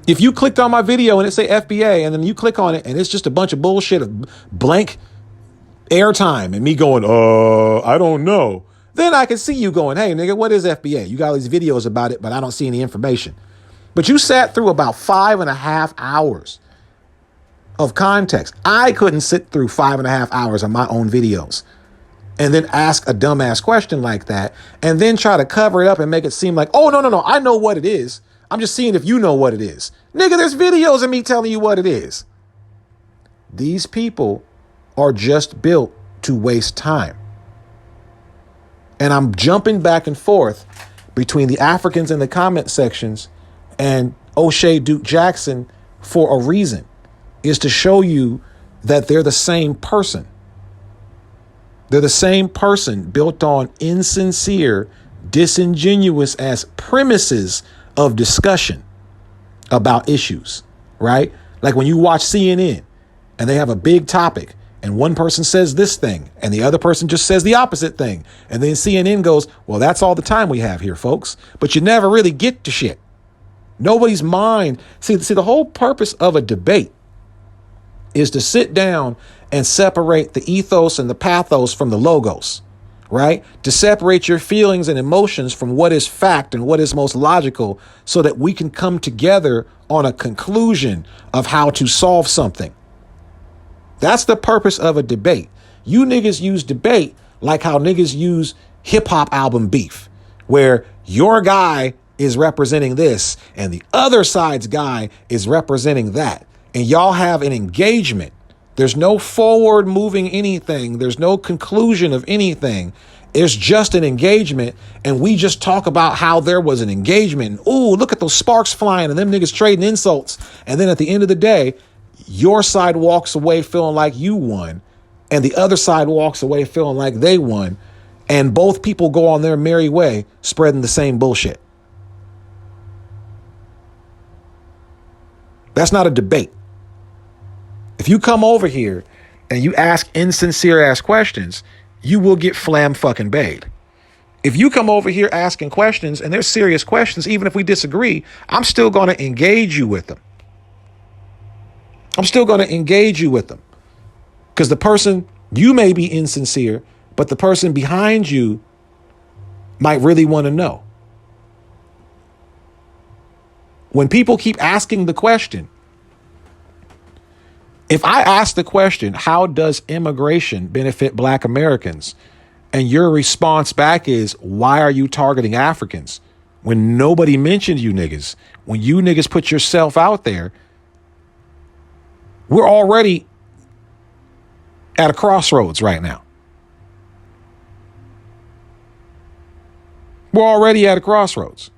If you clicked on my video and it say FBA and then you click on it and it's just a bunch of bullshit of blank airtime and me going, I don't know. Then I can see you going, hey, nigga, what is FBA? You got all these videos about it, but I don't see any information. But you sat through about 5.5 hours of context. I couldn't sit through 5.5 hours of my own videos and then ask a dumbass question like that and then try to cover it up and make it seem like, oh, no, I know what it is. I'm just seeing if you know what it is. Nigga, there's videos of me telling you what it is. These people are just built to waste time. And I'm jumping back and forth between the Africans in the comment sections and O'Shea Duke Jackson for a reason, is to show you that they're the same person. They're the same person built on insincere, disingenuous as premises of discussion about issues, right? Like when you watch CNN and they have a big topic and one person says this thing and the other person just says the opposite thing. And then CNN goes, well, that's all the time we have here, folks. But you never really get to shit. Nobody's mind. See, the whole purpose of a debate is to sit down and separate the ethos and the pathos from the logos, right? To separate your feelings and emotions from what is fact and what is most logical so that we can come together on a conclusion of how to solve something. That's the purpose of a debate. You niggas use debate like how niggas use hip hop album beef, where your guy is representing this and the other side's guy is representing that. And y'all have an engagement. There's no forward moving anything. There's no conclusion of anything. It's just an engagement. And we just talk about how there was an engagement. Ooh, look at those sparks flying and them niggas trading insults. And then at the end of the day, your side walks away feeling like you won, and the other side walks away feeling like they won, and both people go on their merry way spreading the same bullshit. That's not a debate. If you come over here and you ask insincere ass questions, you will get flam fucking bayed. If you come over here asking questions and they're serious questions, even if we disagree, I'm still going to engage you with them. I'm still going to engage you with them because the person, you may be insincere, but the person behind you might really want to know. When people keep asking the question, if I ask the question, how does immigration benefit Black Americans? And your response back is, why are you targeting Africans? When nobody mentioned you niggas, when you niggas put yourself out there, we're already at a crossroads right now. We're already at a crossroads.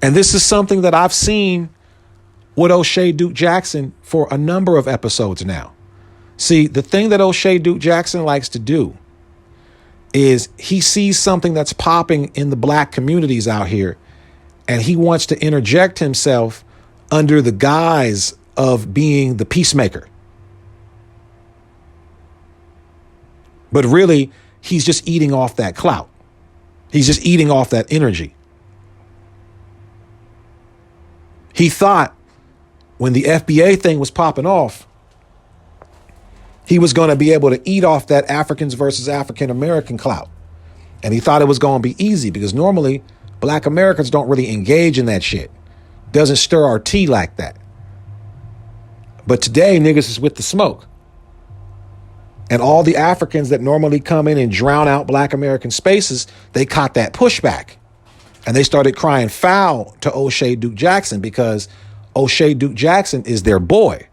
And this is something that I've seen with O'Shea Duke Jackson for a number of episodes now. See, the thing that O'Shea Duke Jackson likes to do is he sees something that's popping in the Black communities out here, and he wants to interject himself under the guise of being the peacemaker. But really, he's just eating off that clout. He's just eating off that energy. He thought when the FBA thing was popping off, He was going to be able to eat off that Africans versus African American clout. And he thought it was going to be easy because normally black Americans don't really engage in that shit. Doesn't stir our tea like that. But today, niggas is with the smoke. And all the Africans that normally come in and drown out black American spaces, they caught that pushback. And they started crying foul to O'Shea Duke Jackson because O'Shea Duke Jackson is their boy.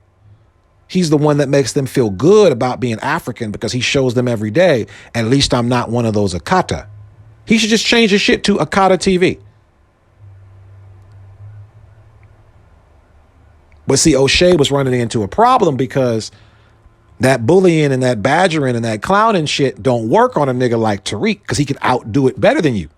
He's the one that makes them feel good about being African because he shows them every day, at least I'm not one of those Akata. He should just change his shit to Akata TV. But see, O'Shea was running into a problem because that bullying and that badgering and that clowning shit don't work on a nigga like Tariq because he can outdo it better than you.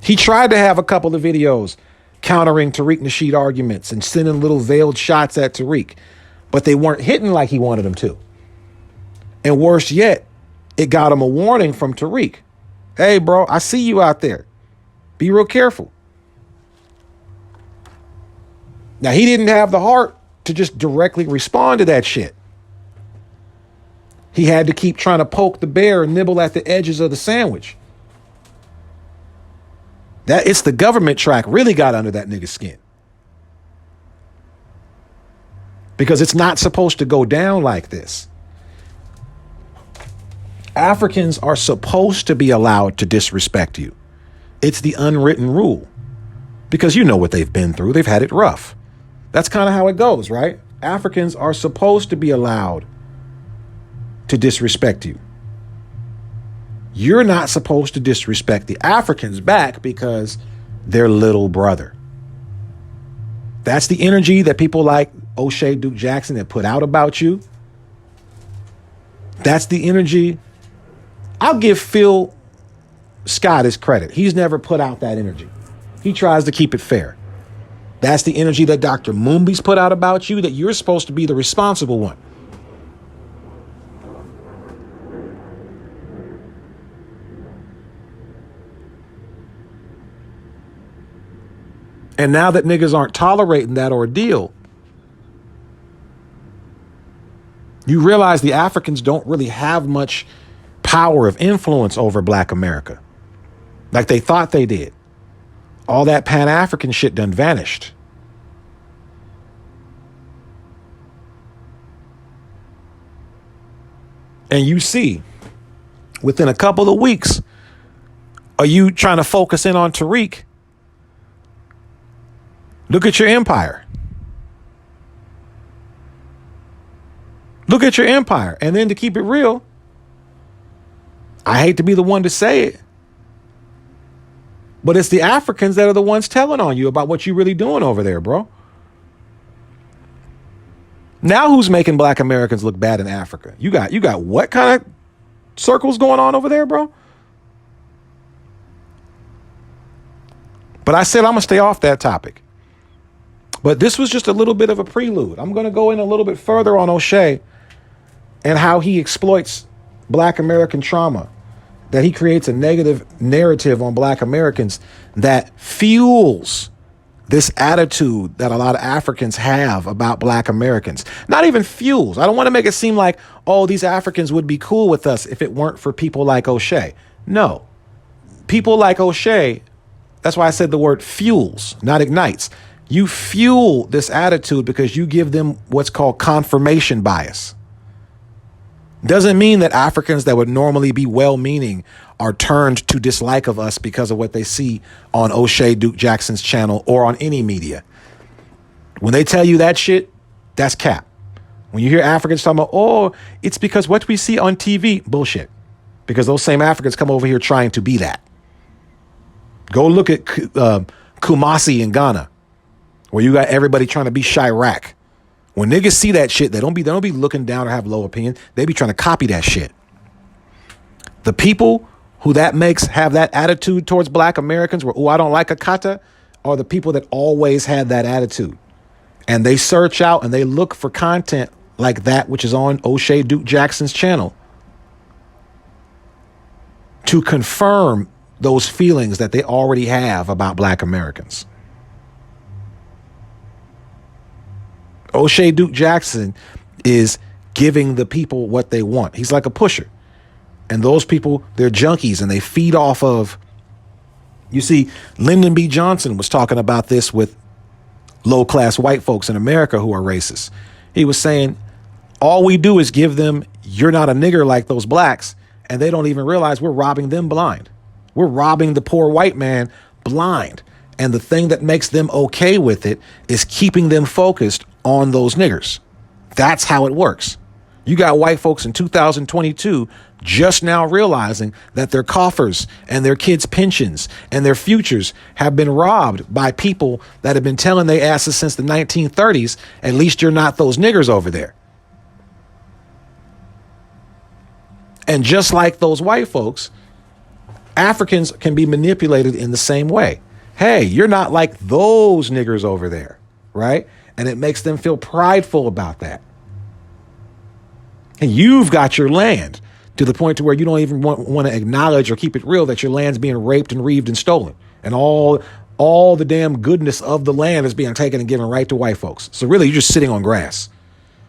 He tried to have a couple of videos countering Tariq Nasheed arguments and sending little veiled shots at Tariq, but they weren't hitting like he wanted them to. And worse yet, it got him a warning from Tariq. Hey, bro, I see you out there. Be real careful. Now, he didn't have the heart to just directly respond to that shit. He had to keep trying to poke the bear and nibble at the edges of the sandwich. That it's the government track really got under that nigga's skin. Because it's not supposed to go down like this. Africans are supposed to be allowed to disrespect you. It's the unwritten rule. Because you know what they've been through. They've had it rough. That's kind of how it goes, right? Africans are supposed to be allowed to disrespect you. You're not supposed to disrespect the Africans back because they're little brother. That's the energy that people like O'Shea Duke Jackson have put out about you. That's the energy. I'll give Phil Scott his credit. He's never put out that energy. He tries to keep it fair. That's the energy that Dr. Mumbi's put out about you, that you're supposed to be the responsible one. And now that niggas aren't tolerating that ordeal, you realize the Africans don't really have much power of influence over black America like they thought they did. All that Pan-African shit done vanished. And you see, within a couple of weeks, are you trying to focus in on Tariq? Look at your empire. Look at your empire. And then to keep it real, I hate to be the one to say it, but it's the Africans that are the ones telling on you about what you're really doing over there, bro. Now who's making black Americans look bad in Africa? You got what kind of circles going on over there, bro? But I said I'm going to stay off that topic. But this was just a little bit of a prelude. I'm going to go in a little bit further on O'Shea and how he exploits black American trauma, that he creates a negative narrative on black Americans that fuels this attitude that a lot of Africans have about black Americans. Not even fuels. I don't want to make it seem like, oh, these Africans would be cool with us if it weren't for people like O'Shea. No. People like O'Shea, that's why I said the word fuels, not ignites. You fuel this attitude because you give them what's called confirmation bias. Doesn't mean that Africans that would normally be well-meaning are turned to dislike of us because of what they see on O'Shea Duke Jackson's channel or on any media. When they tell you that shit, that's cap. When you hear Africans talking about, oh, it's because what we see on TV, bullshit. Because those same Africans come over here trying to be that. Go look at Kumasi in Ghana, where you got everybody trying to be Chirac. When niggas see that shit, they don't be looking down or have low opinion. They be trying to copy that shit. The people who that makes have that attitude towards black Americans where, oh, I don't like Akata, are the people that always had that attitude. And they search out and they look for content like that, which is on O'Shea Duke Jackson's channel, to confirm those feelings that they already have about black Americans. O'Shea Duke Jackson is giving the people what they want. He's like a pusher. And those people, they're junkies and they feed off of, you see, Lyndon B. Johnson was talking about this with low-class white folks in America who are racist. He was saying, all we do is give them, you're not a nigger like those blacks, and they don't even realize we're robbing them blind. We're robbing the poor white man blind. And the thing that makes them okay with it is keeping them focused on those niggers. That's how it works. You got white folks in 2022 just now realizing that their coffers and their kids' pensions and their futures have been robbed by people that have been telling their asses since the 1930s, at least you're not those niggers over there. And just like those white folks, Africans can be manipulated in the same way. Hey, you're not like those niggers over there, right? And it makes them feel prideful about that. And you've got your land to the point to where you don't even want to acknowledge or keep it real that your land's being raped and reaved and stolen. And all the damn goodness of the land is being taken and given right to white folks. So really, you're just sitting on grass,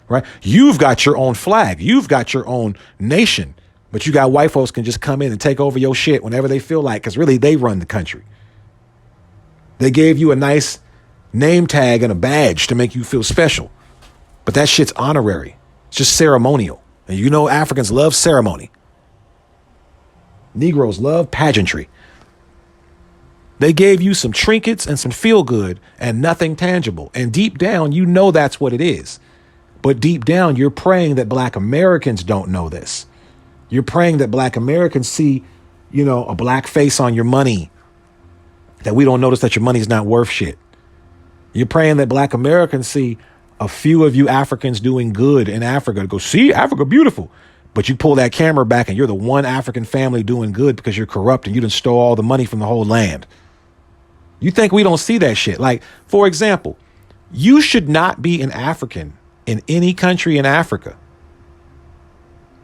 right? You've got your own flag. You've got your own nation. But you got white folks can just come in and take over your shit whenever they feel like, because really they run the country. They gave you a nice name tag and a badge to make you feel special. But that shit's honorary. It's just ceremonial. And you know Africans love ceremony. Negroes love pageantry. They gave you some trinkets and some feel good and nothing tangible. And deep down, you know that's what it is. But deep down, you're praying that Black Americans don't know this. You're praying that Black Americans see, a black face on your money, that we don't notice that your money's not worth shit. You're praying that Black Americans see a few of you Africans doing good in Africa to go, see, Africa beautiful. But you pull that camera back and you're the one African family doing good because you're corrupt and you done stole all the money from the whole land. You think we don't see that shit? Like, for example, you should not be an African in any country in Africa.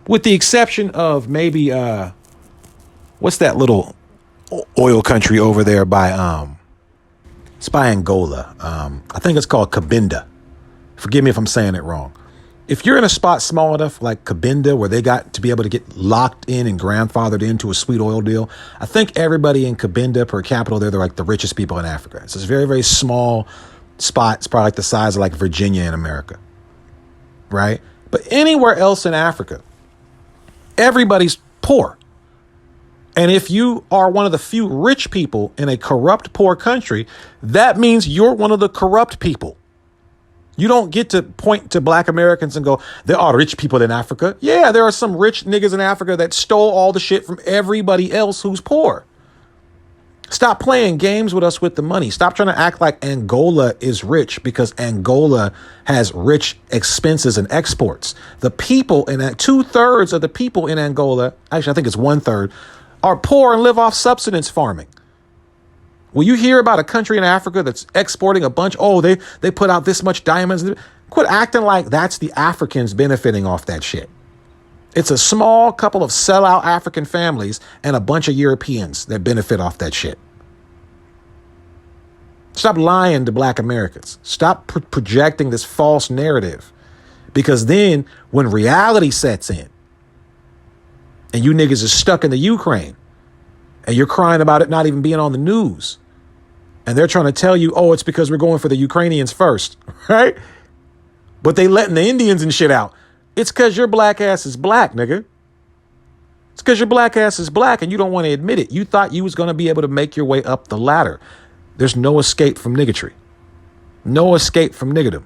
With the exception of maybe, what's that little oil country over there by, it's by Angola. I think it's called Cabinda. Forgive me if I'm saying it wrong. If you're in a spot small enough like Cabinda where they got to be able to get locked in and grandfathered into a sweet oil deal, I think everybody in Cabinda per capita, they're like the richest people in Africa. It's this very, very small spot. It's probably like the size of like Virginia in America, right? But anywhere else in Africa, everybody's poor. And if you are one of the few rich people in a corrupt, poor country, that means you're one of the corrupt people. You don't get to point to Black Americans and go, there are rich people in Africa. Yeah, there are some rich niggas in Africa that stole all the shit from everybody else who's poor. Stop playing games with us with the money. Stop trying to act like Angola is rich because Angola has rich expenses and exports. The people in that 2/3 of the people in Angola, actually, I think it's 1/3, are poor and live off subsistence farming. Will you hear about a country in Africa that's exporting a bunch? Oh, they put out this much diamonds. Quit acting like that's the Africans benefiting off that shit. It's a small couple of sellout African families and a bunch of Europeans that benefit off that shit. Stop lying to Black Americans. Stop projecting this false narrative. Because then when reality sets in and you niggas is stuck in the Ukraine and you're crying about it not even being on the news, and they're trying to tell you, oh, it's because we're going for the Ukrainians first, right? But they letting the Indians and shit out. It's because your black ass is black, nigga. It's because your black ass is black and you don't want to admit it. You thought you was going to be able to make your way up the ladder. There's no escape from niggatry. No escape from niggerdom.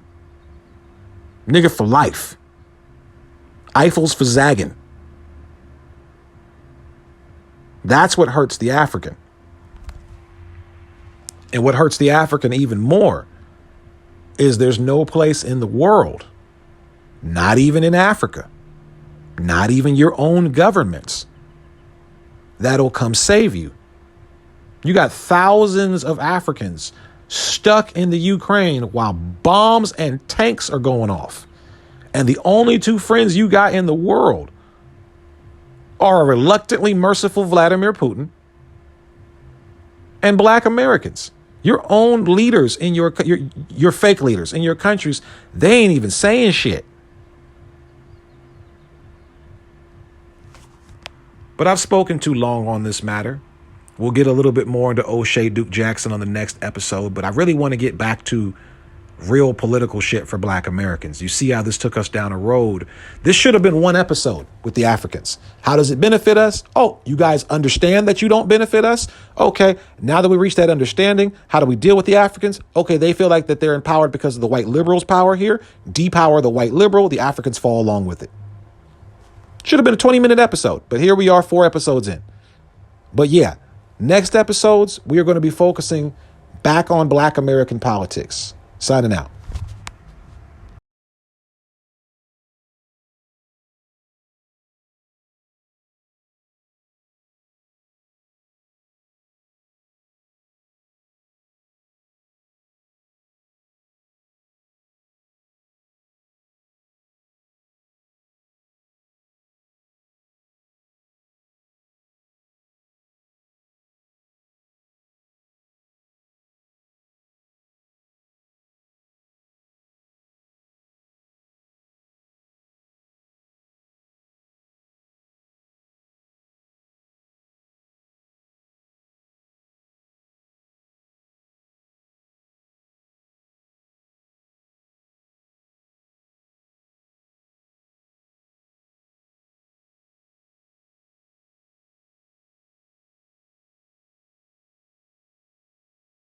Nigger for life. Eiffels for zagging. That's what hurts the African. And what hurts the African even more is there's no place in the world, not even in Africa, not even your own governments, that'll come save you. You got thousands of Africans stuck in the Ukraine while bombs and tanks are going off. And the only two friends you got in the world are a reluctantly merciful Vladimir Putin and Black Americans. Your own leaders in your fake leaders in your countries, they ain't even saying shit. But I've spoken too long on this matter. We'll get a little bit more into O'Shea Duke Jackson on the next episode, but I really want to get back to real political shit for Black Americans. You see how this took us down a road. This should have been one episode with the Africans. How does it benefit us? Oh, you guys understand that you don't benefit us? Okay, now that we reached that understanding, how do we deal with the Africans? Okay, they feel like that they're empowered because of the white liberals' power here. Depower the white liberal, the Africans fall along with it. Should have been a 20-minute episode, but here we are 4 episodes in. But yeah, next episodes, we are going to be focusing back on Black American politics. Signing out.